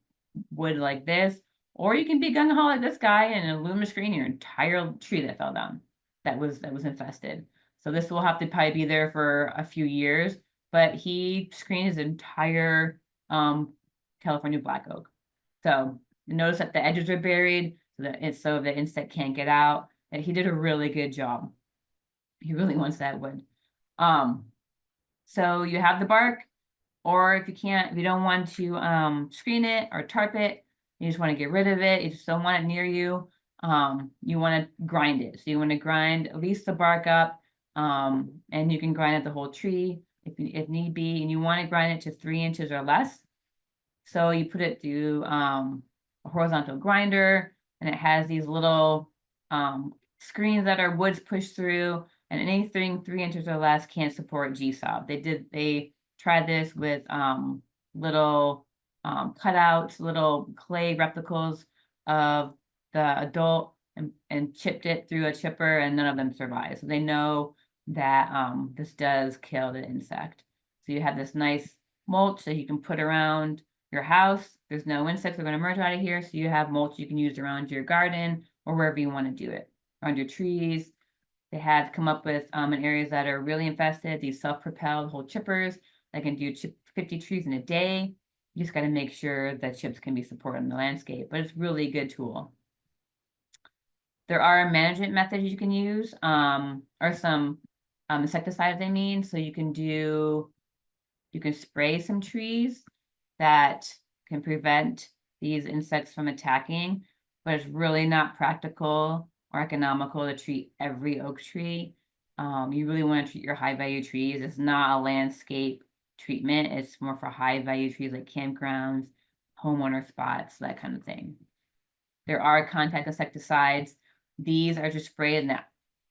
wood like this, or you can be gung ho like this guy and aluminum screen your entire tree that fell down that was infested. So this will have to probably be there for a few years, but he screened his entire California black oak. So notice that the edges are buried so the insect can't get out. And he did a really good job. He really wants that wood. So you have the bark, or if you don't want to screen it or tarp it, you just want to get rid of it, you just don't want it near you, you want to grind it. So you want to grind at least the bark up, and you can grind it the whole tree if need be, and you want to grind it to 3 inches or less. So you put it through a horizontal grinder, and it has these little screens that are woods pushed through, and anything 3 inches or less can't support GSOB. They tried this with little cutouts, little clay replicas of the adult, and chipped it through a chipper, and none of them survived. So they know that this does kill the insect. So you have this nice mulch that you can put around your house. There's no insects that are going to emerge out of here, so you have mulch you can use around your garden or wherever you want to do it, around your trees. They have come up with in areas that are really infested, these self-propelled whole chippers that can do 50 trees in a day. You just got to make sure that chips can be supported in the landscape, but it's really a good tool. There are management methods you can use, or some insecticides, I mean. So you can spray some trees that can prevent these insects from attacking, but it's really not practical or economical to treat every oak tree. You really want to treat your high value trees. It's not a landscape treatment. It's more for high value trees like campgrounds, homeowner spots, that kind of thing. There are contact insecticides. These are just sprayed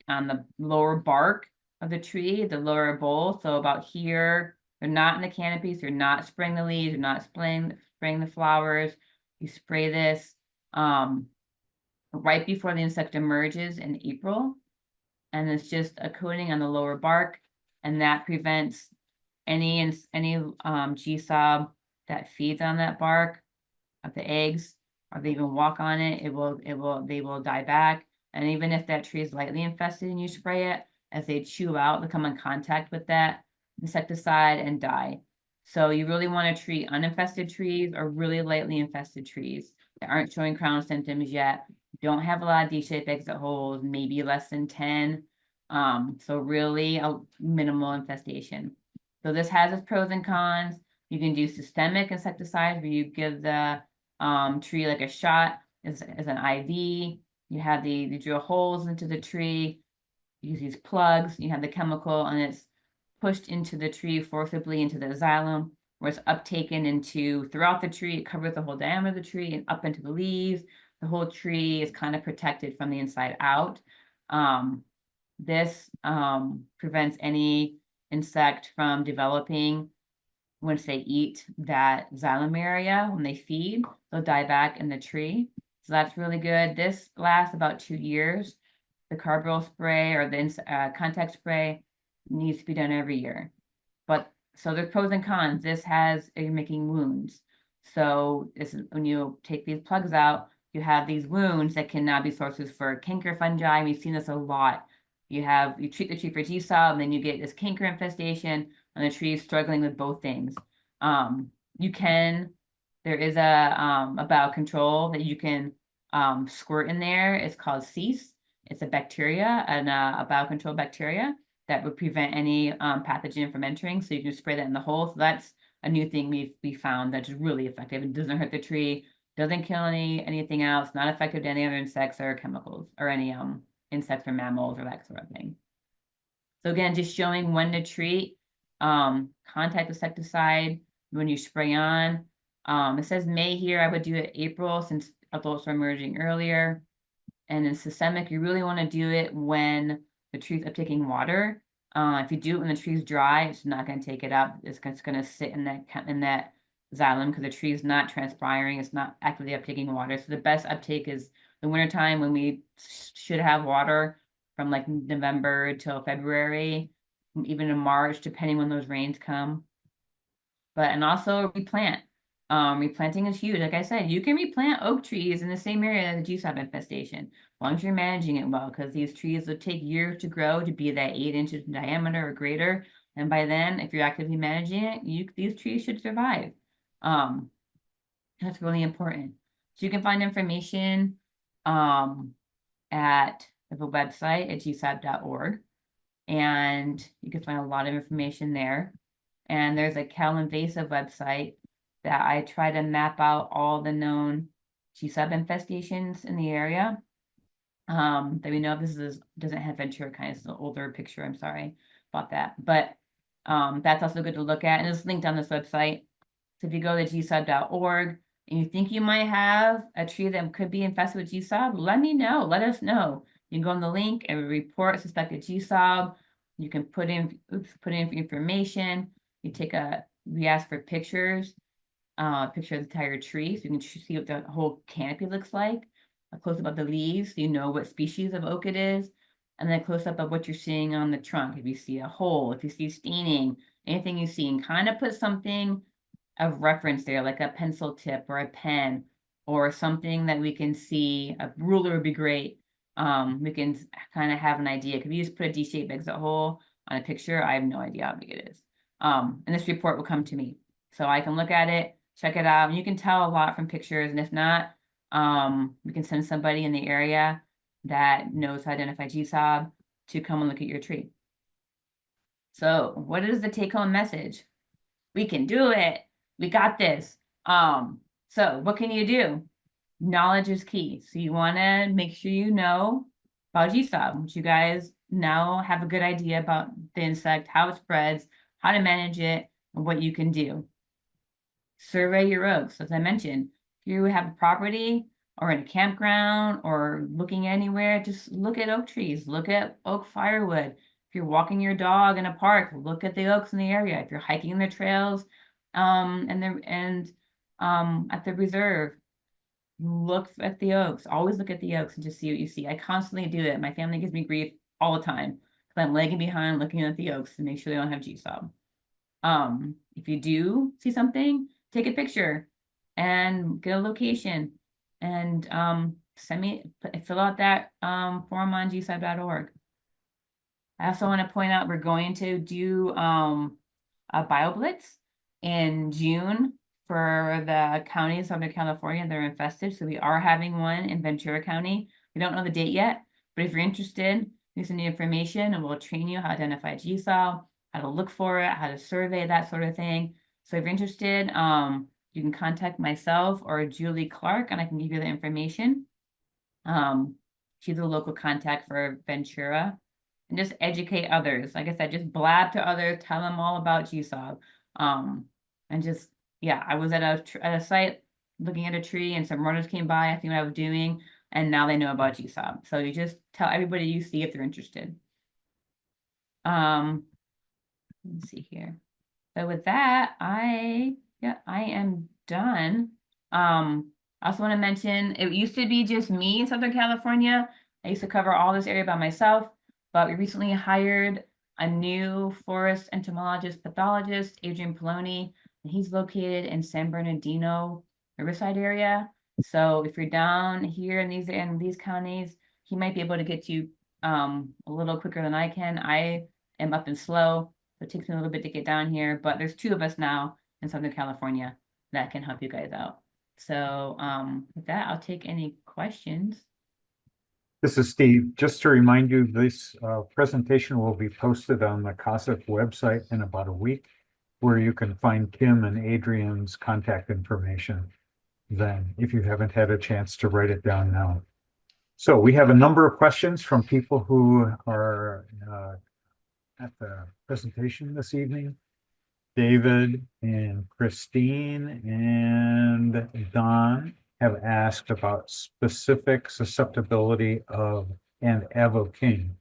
on the lower bark of the tree, the lower bole. So about here, they're not in the canopies. You're not spraying the leaves. You're not spraying the flowers. You spray this right before the insect emerges in April. And it's just a coating on the lower bark. And that prevents any GSOB that feeds on that bark of the eggs, or they even walk on it, they will die back. And even if that tree is lightly infested and you spray it, as they chew out, they come in contact with that insecticide and die. So you really want to treat uninfested trees or really lightly infested trees that aren't showing crown symptoms yet, don't have a lot of D-shaped exit holes, maybe less than 10. So really a minimal infestation. So this has its pros and cons. You can do systemic insecticides where you give the tree like a shot as an IV. You have you drill holes into the tree, you use these plugs, you have the chemical, and it's pushed into the tree forcibly into the xylem, where it's uptaken into throughout the tree. It covers the whole diameter of the tree and up into the leaves. The whole tree is kind of protected from the inside out. This prevents any insect from developing. Once they eat that xylem area, when they feed, they'll die back in the tree. So that's really good. This lasts about 2 years. The carbaryl spray or the contact spray needs to be done every year. But so there's pros and cons. This has making wounds. So when you take these plugs out, you have these wounds that can now be sources for canker fungi. We've seen this a lot. You treat the tree for GSOB, and then you get this canker infestation, and the tree is struggling with both things. There is a biocontrol that you can squirt in there. It's called cease. It's a bacteria, and a biocontrol bacteria that would prevent any pathogen from entering. So you can spray that in the hole. So that's a new thing we found that's really effective. It doesn't hurt the tree, doesn't kill anything else, not effective to any other insects or chemicals or any insects or mammals or that sort of thing. So again, just showing when to treat. Contact insecticide when you spray on. It says May here. I would do it April since adults are emerging earlier. And in systemic, you really want to do it when the tree's uptaking water. If you do it when the tree's dry, it's not going to take it up. It's going to sit in that xylem because the tree is not transpiring. It's not actively uptaking water. So the best uptake is the wintertime when we should have water from like November till February, even in March, depending when those rains come. And also replant. Replanting is huge. Like I said, you can replant oak trees in the same area as the GSOB infestation, as long as you're managing it well, because these trees will take years to grow to be that 8 inches in diameter or greater. And by then, if you're actively managing it, these trees should survive. That's really important. So you can find information at the website at gsob.org, and you can find a lot of information there. And there's a CalInvasive website that I try to map out all the known GSOB infestations in the area. That we know this doesn't have Ventura kind of, it's an older picture. I'm sorry about that. But that's also good to look at. And it's linked on this website. So if you go to gsob.org and you think you might have a tree that could be infested with GSOB, let me know. Let us know. You can go on the link and report suspected GSOB. You can put in information. We ask for pictures, picture of the entire tree, so you can see what the whole canopy looks like, a close-up of the leaves, so you know what species of oak it is, and then a close-up of what you're seeing on the trunk. If you see a hole, if you see staining, anything you see, and kind of put something of reference there, like a pencil tip or a pen, or something that we can see. A ruler would be great. We can kind of have an idea. If you just put a D-shaped exit hole on a picture, I have no idea how big it is. And this report will come to me. So I can look at it, check it out, and you can tell a lot from pictures. And if not, we can send somebody in the area that knows how to identify GSOB to come and look at your tree. So what is the take-home message? We can do it. We got this. So what can you do? Knowledge is key. So you want to make sure you know about GSOB, which you guys now have a good idea about the insect, how it spreads, how to manage it, and what you can do. Survey your oaks. As I mentioned, if you have a property or in a campground or looking anywhere, just look at oak trees, look at oak firewood. If you're walking your dog in a park, look at the oaks in the area. If you're hiking the trails, and at the reserve, look at the oaks. Always look at the oaks and just see what you see. I constantly do it. My family gives me grief all the time because I'm lagging behind looking at the oaks to make sure they don't have GSOB. If you do see something, take a picture and get a location and fill out that form on gsob.org. I also want to point out we're going to do a BioBlitz in June for the counties of Southern California that are infested. So we are having one in Ventura County. We don't know the date yet, but if you're interested, you send the information and we'll train you how to identify GSOB, how to look for it, how to survey, that sort of thing. So if you're interested, you can contact myself or Julie Clark and I can give you the information. She's a local contact for Ventura. And just educate others. Like I said, just blab to others, tell them all about GSOB. And just, yeah, I was at a site looking at a tree and some runners came by, asking what I was doing, and now they know about GSOB. So you just tell everybody you see if they're interested. Let's see here. So with that, I am done. I also want to mention it used to be just me in Southern California. I used to cover all this area by myself, but we recently hired a new forest entomologist, pathologist, Adrian Poloni, and he's located in San Bernardino, Riverside area. So if you're down here in these counties, he might be able to get you a little quicker than I can. I am up and slow. So it takes me a little bit to get down here, but there's two of us now in Southern California that can help you guys out. So with that, I'll take any questions. This is Steve. Just to remind you, this presentation will be posted on the COSF website in about a week, where you can find Kim and Adrian's contact information then, if you haven't had a chance to write it down now. So we have a number of questions from people who are at the presentation this evening. David and Christine and Don have asked about specific susceptibility of, and Avo King,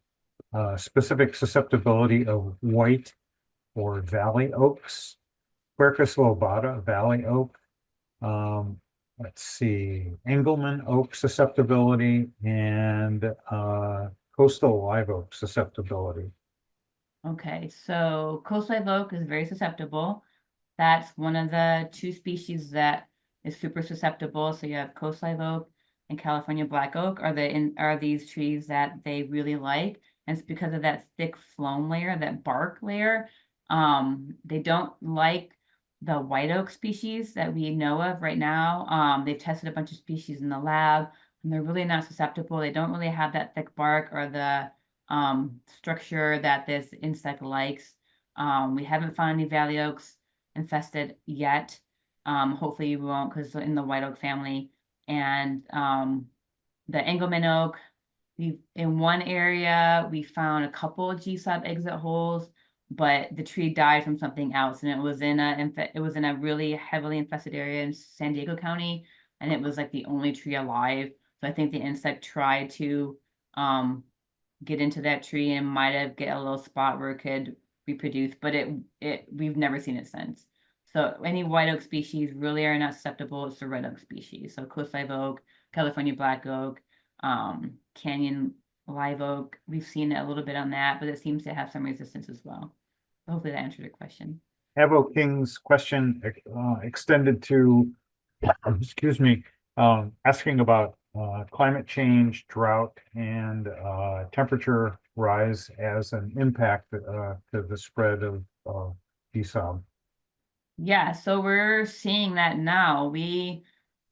specific susceptibility of white or valley oaks, Quercus lobata, valley oak. Let's see, Engelmann oak susceptibility and coastal live oak susceptibility. Okay, so coastal live oak is very susceptible. That's one of the two species that is super susceptible. So you have coastal live oak and California black oak are these trees that they really like. And it's because of that thick phloem layer, that bark layer. They don't like the white oak species that we know of right now. They've tested a bunch of species in the lab and they're really not susceptible. They don't really have that thick bark or the structure that this insect likes. We haven't found any valley oaks infested yet. Hopefully we won't because in the white oak family. And the Engelmann oak, in one area we found a couple of GSOB exit holes, but the tree died from something else, and it was in a really heavily infested area in San Diego County, and it was like the only tree alive. So I think the insect tried to get into that tree and might have get a little spot where it could reproduce, but we've never seen it since. So any white oak species really are not susceptible. It's the red oak species. So coast live oak, California black oak, canyon live oak. We've seen it a little bit on that, but it seems to have some resistance as well. So hopefully that answered your question. Avo King's question extended to, excuse me, asking about climate change, drought, and temperature rise as an impact to the spread of GSOB? Yeah, so we're seeing that now.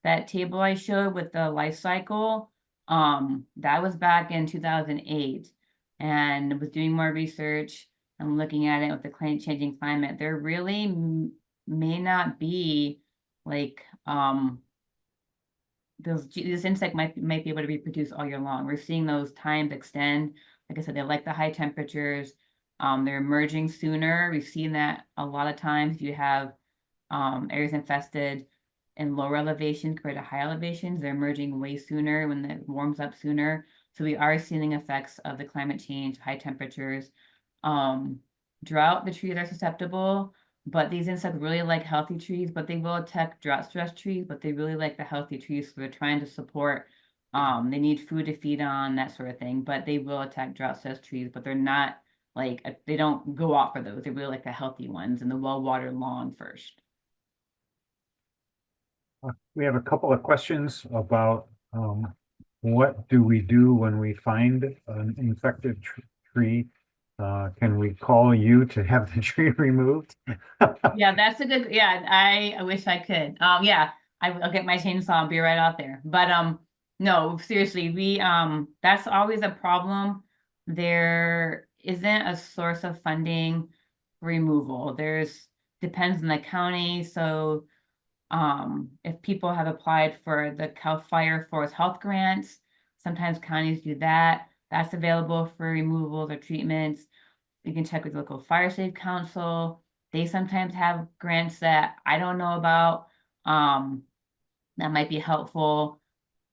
That table I showed with the life cycle, that was back in 2008, and was doing more research and looking at it with the changing climate. There really may not be like this insect might be able to reproduce all year long. We're seeing those times extend. Like I said, they like the high temperatures. They're emerging sooner. We've seen that a lot of times. You have areas infested in lower elevations compared to high elevations. They're emerging way sooner when it warms up sooner. So we are seeing effects of the climate change, high temperatures. Drought, the trees are susceptible, but these insects really like healthy trees, but they will attack drought stress trees, but they really like the healthy trees. So they're trying to support, they need food to feed on, that sort of thing, but they will attack drought stress trees, but they're not like, they don't go out for those. They really like the healthy ones and the well-watered lawn first. We have a couple of questions about what do we do when we find an infected tree? Can we call you to have the tree removed? Yeah, that's a good, yeah, I wish I could. Yeah, I'll get my chainsaw, I'll be right out there. But no, seriously, that's always a problem. There isn't a source of funding removal. Depends on the county. So if people have applied for the Cal Fire Forest Health Grants, sometimes counties do that. That's available for removals or treatments. You can check with local fire safe council. They sometimes have grants that I don't know about, that might be helpful.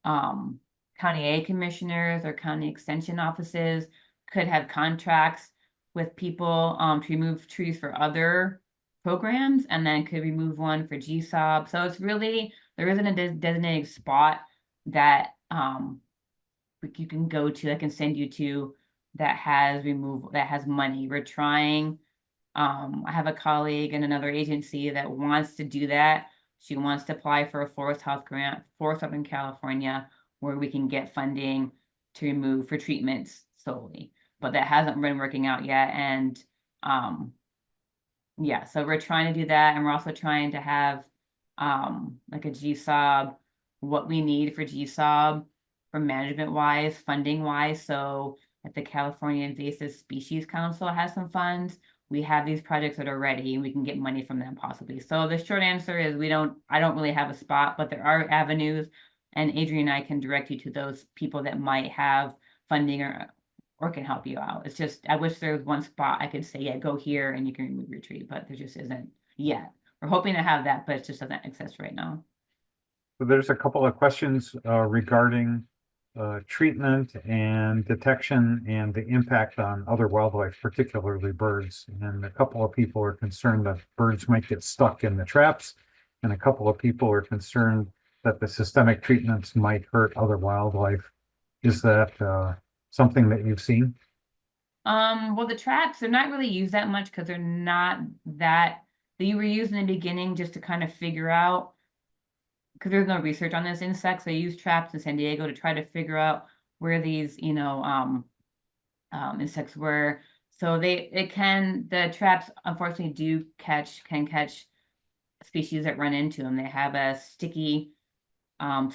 County ag commissioners or county extension offices could have contracts with people to remove trees for other programs, and then could remove one for GSOB. So it's really, there isn't a designated spot that you can go to, I can send you to, that has removal, that has money. We're trying, I have a colleague in another agency that wants to do that. She wants to apply for a forest health grant for Southern California, where we can get funding to remove for treatments solely, but that hasn't been working out yet. And yeah, so we're trying to do that, and we're also trying to have like a GSOB, what we need for GSOB for management wise, funding wise. So if the California Invasive Species Council has some funds, we have these projects that are ready and we can get money from them possibly. So the short answer is I don't really have a spot, but there are avenues, and Adrian and I can direct you to those people that might have funding or can help you out. It's just, I wish there was one spot I could say, yeah, go here and you can remove your tree, but there just isn't yet. We're hoping to have that, but it just doesn't exist right now. So there's a couple of questions regarding treatment and detection and the impact on other wildlife, particularly birds. And a couple of people are concerned that birds might get stuck in the traps, and a couple of people are concerned that the systemic treatments might hurt other wildlife. Is that something that you've seen? Well, the traps, they're not really used that much because they're not that, they were used in the beginning just to kind of figure out, because there's no research on this insect. They use traps in San Diego to try to figure out where these, insects were. So the traps unfortunately can catch species that run into them. They have a sticky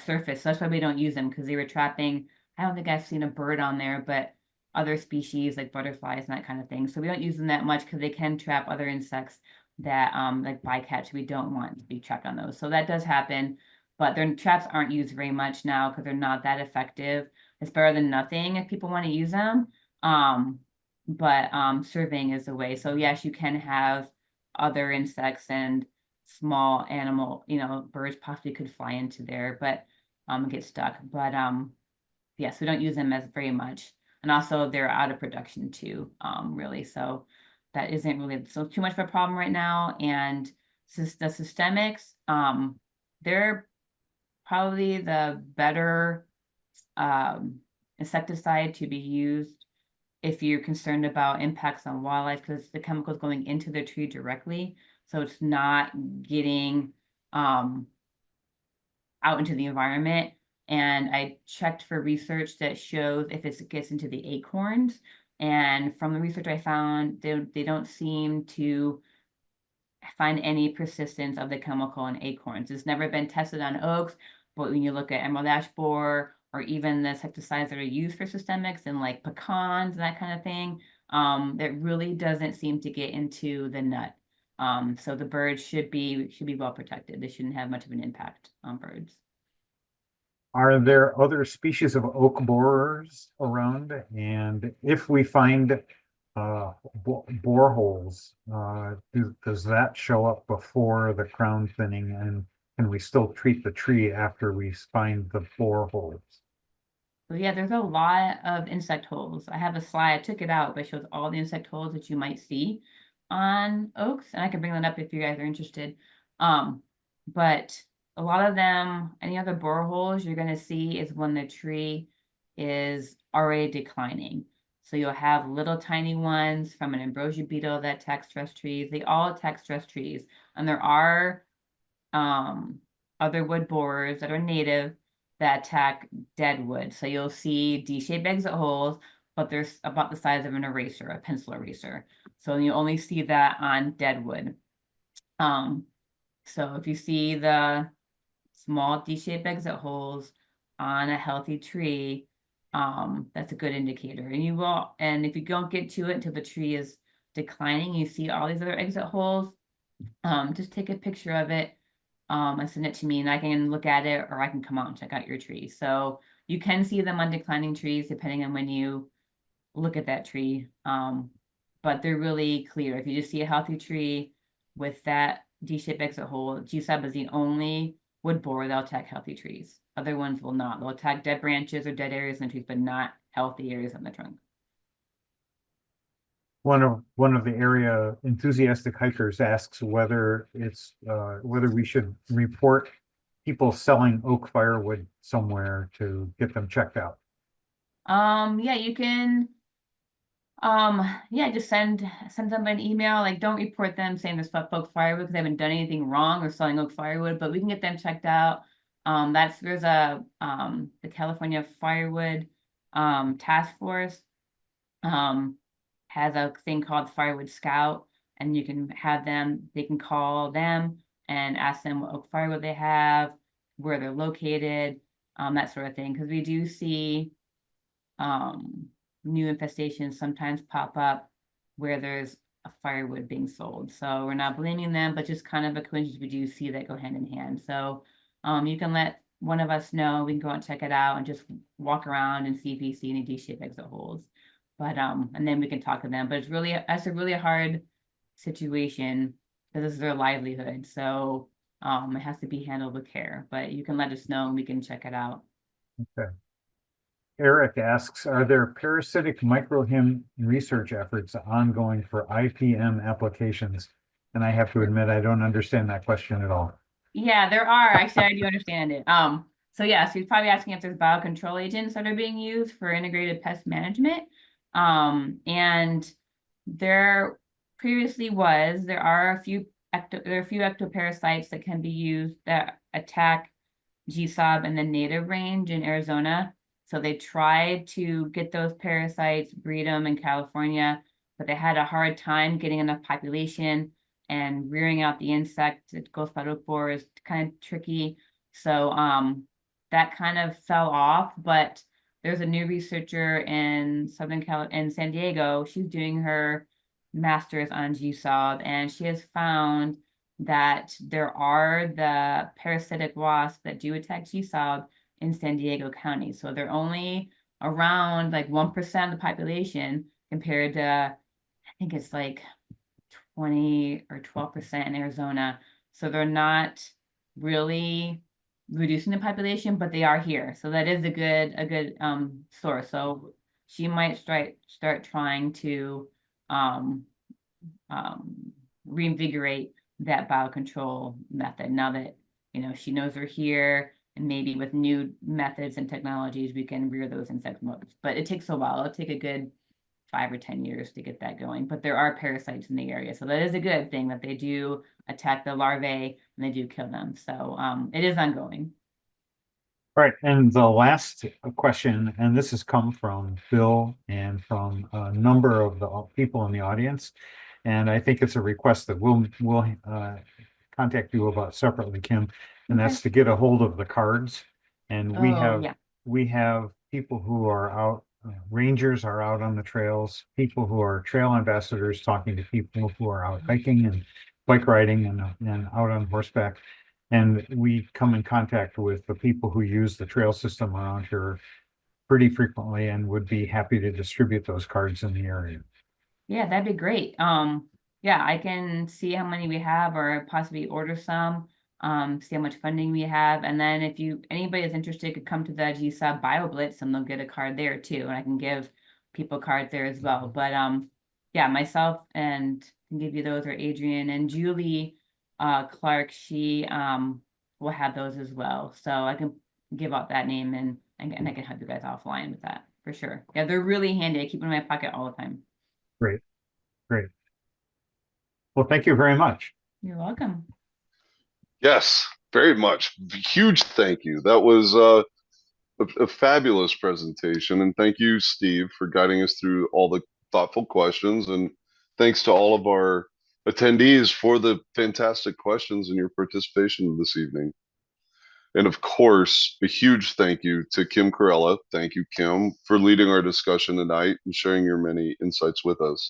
surface. So that's why we don't use them, because they were trapping, I don't think I've seen a bird on there, but other species like butterflies and that kind of thing. So we don't use them that much because they can trap other insects that like bycatch. We don't want to be trapped on those. So that does happen, but their traps aren't used very much now because they're not that effective. It's better than nothing if people want to use them. But surveying is the way. So yes, you can have other insects and small animal, birds possibly could fly into there, but get stuck. But yes, we don't use them as very much. And also they're out of production too, really. So that isn't really so too much of a problem right now. And the systemics, they're probably the better insecticide to be used if you're concerned about impacts on wildlife, because the chemicals going into the tree directly. So it's not getting out into the environment. And I checked for research that shows if it gets into the acorns. And from the research I found, they don't seem to find any persistence of the chemical in acorns. It's never been tested on oaks, but when you look at emerald ash borer or even the insecticides that are used for systemics and like pecans and that kind of thing, that really doesn't seem to get into the nut. So the birds should be well protected. They shouldn't have much of an impact on birds. Are there other species of oak borers around? And if we find boreholes, does that show up before the crown thinning? And can we still treat the tree after we find the boreholes? So yeah, there's a lot of insect holes. I have a slide, I took it out, but it shows all the insect holes that you might see on oaks, and I can bring that up if you guys are interested. But a lot of them, any other boreholes you're gonna see is when the tree is already declining. So you'll have little tiny ones from an ambrosia beetle that attack stress trees. They all attack stress trees, and there are other wood borers that are native that attack dead wood. So you'll see D-shaped exit holes, but they're about the size of an eraser, a pencil eraser. So you only see that on dead wood. So if you see the small D-shaped exit holes on a healthy tree, that's a good indicator. And if you don't get to it until the tree is declining, you see all these other exit holes, just take a picture of it and send it to me, and I can look at it, or I can come out and check out your tree. So you can see them on declining trees depending on when you look at that tree. But they're really clear. If you just see a healthy tree with that D-shaped exit hole, GSOB is the only wood borer that'll attack healthy trees. Other ones will not. They'll attack dead branches or dead areas in the trees, but not healthy areas on the trunk. One of the area enthusiastic hikers asks whether whether we should report people selling oak firewood somewhere to get them checked out. Yeah, you can yeah, just send them an email. Like, don't report them saying there's oak firewood because they haven't done anything wrong or selling oak firewood, but we can get them checked out. There's the California Firewood Task Force has a thing called Firewood Scout, and you can have them, they can call them and ask them what oak firewood they have, where they're located, that sort of thing. Because we do see new infestations sometimes pop up where there's a firewood being sold. So we're not blaming them, but just kind of a coincidence, we do see that go hand in hand. So you can let one of us know, we can go and check it out and just walk around and see if you see any D-shaped exit holes. But and then we can talk to them. But that's a really hard situation because this is their livelihood. So it has to be handled with care. But you can let us know and we can check it out. Okay. Eric asks, are there parasitic microhim research efforts ongoing for IPM applications? And I have to admit, I don't understand that question at all. Yeah, there are. Actually, I do understand it. So yeah, so you're probably asking if there's biocontrol agents that are being used for integrated pest management. And there previously was, there are a few ectoparasites that can be used that attack GSOB in the native range in Arizona. So they tried to get those parasites, breed them in California, but they had a hard time getting enough population and rearing out the insect. Goldspotted oak borer is kind of tricky. So that kind of fell off, but there's a new researcher in in San Diego. She's doing her master's on GSOB, and she has found that there are the parasitic wasps that do attack GSOB in San Diego County. So they're only around like 1% of the population compared to, I think it's like 20 or 12% in Arizona. So they're not really reducing the population, but they are here. So that is a good source. So she might start trying to reinvigorate that biocontrol method now that she knows they're here, and maybe with new methods and technologies we can rear those insect modes. But it takes a while. It'll take a good 5 or 10 years to get that going. But there are parasites in the area, so that is a good thing that they do attack the larvae and they do kill them. So it is ongoing. All right, and the last question, and this has come from Bill and from a number of the people in the audience, And I think it's a request that we'll contact you about separately, Kim, and that's to get a hold of the cards. And we have people who are out, rangers are out on the trails, people who are trail ambassadors talking to people who are out hiking and bike riding and out on horseback. And we come in contact with the people who use the trail system around here pretty frequently and would be happy to distribute those cards in the area. Yeah, that'd be great. Yeah, I can see how many we have or possibly order some, see how much funding we have. And then if anybody is interested could come to the GSOB Bio Blitz and they'll get a card there too. And I can give people cards there as well. But yeah, myself and can give you those, or Adrian and Julie Clark, she will have those as well. So I can give out that name and I can help you guys offline with that for sure. Yeah, they're really handy. I keep them in my pocket all the time. Great. Great. Well, thank you very much. You're welcome. Yes, very much. Huge thank you. That was a fabulous presentation. And thank you, Steve, for guiding us through all the thoughtful questions. And thanks to all of our attendees for the fantastic questions and your participation this evening. And of course, a huge thank you to Kim Corella. Thank you, Kim, for leading our discussion tonight and sharing your many insights with us.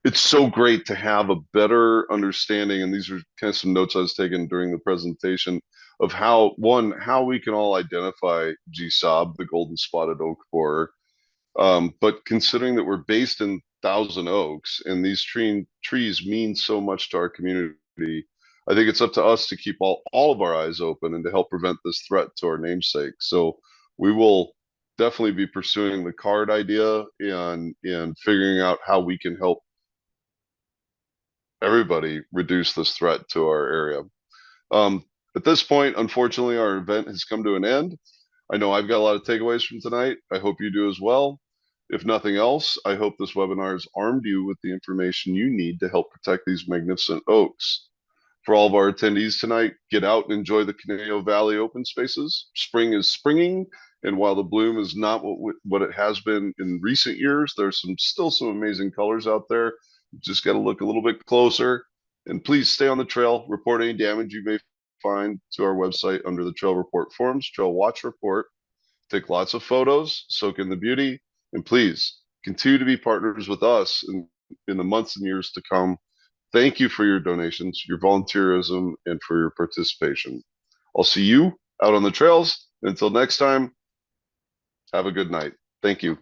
It's so great to have a better understanding, and these are kind of some notes I was taking during the presentation, of how we can all identify GSOB, the golden spotted oak borer. But considering that we're based in Thousand Oaks and these trees mean so much to our community, I think it's up to us to keep all of our eyes open and to help prevent this threat to our namesake. So we will definitely be pursuing the card idea and figuring out how we can help everybody reduce this threat to our area. At this point, unfortunately, our event has come to an end. I know I've got a lot of takeaways from tonight. I hope you do as well. If nothing else, I hope this webinar has armed you with the information you need to help protect these magnificent oaks. For all of our attendees tonight, get out and enjoy the Conejo Valley open spaces. Spring is springing, and while the bloom is not what it has been in recent years, there's still some amazing colors out there. You just got to look a little bit closer. And please stay on the trail. Report any damage you may find to our website under the Trail Report forums, Trail Watch Report. Take lots of photos, soak in the beauty, and please continue to be partners with us in the months and years to come. Thank you for your donations, your volunteerism, and for your participation. I'll see you out on the trails. Until next time, have a good night. Thank you.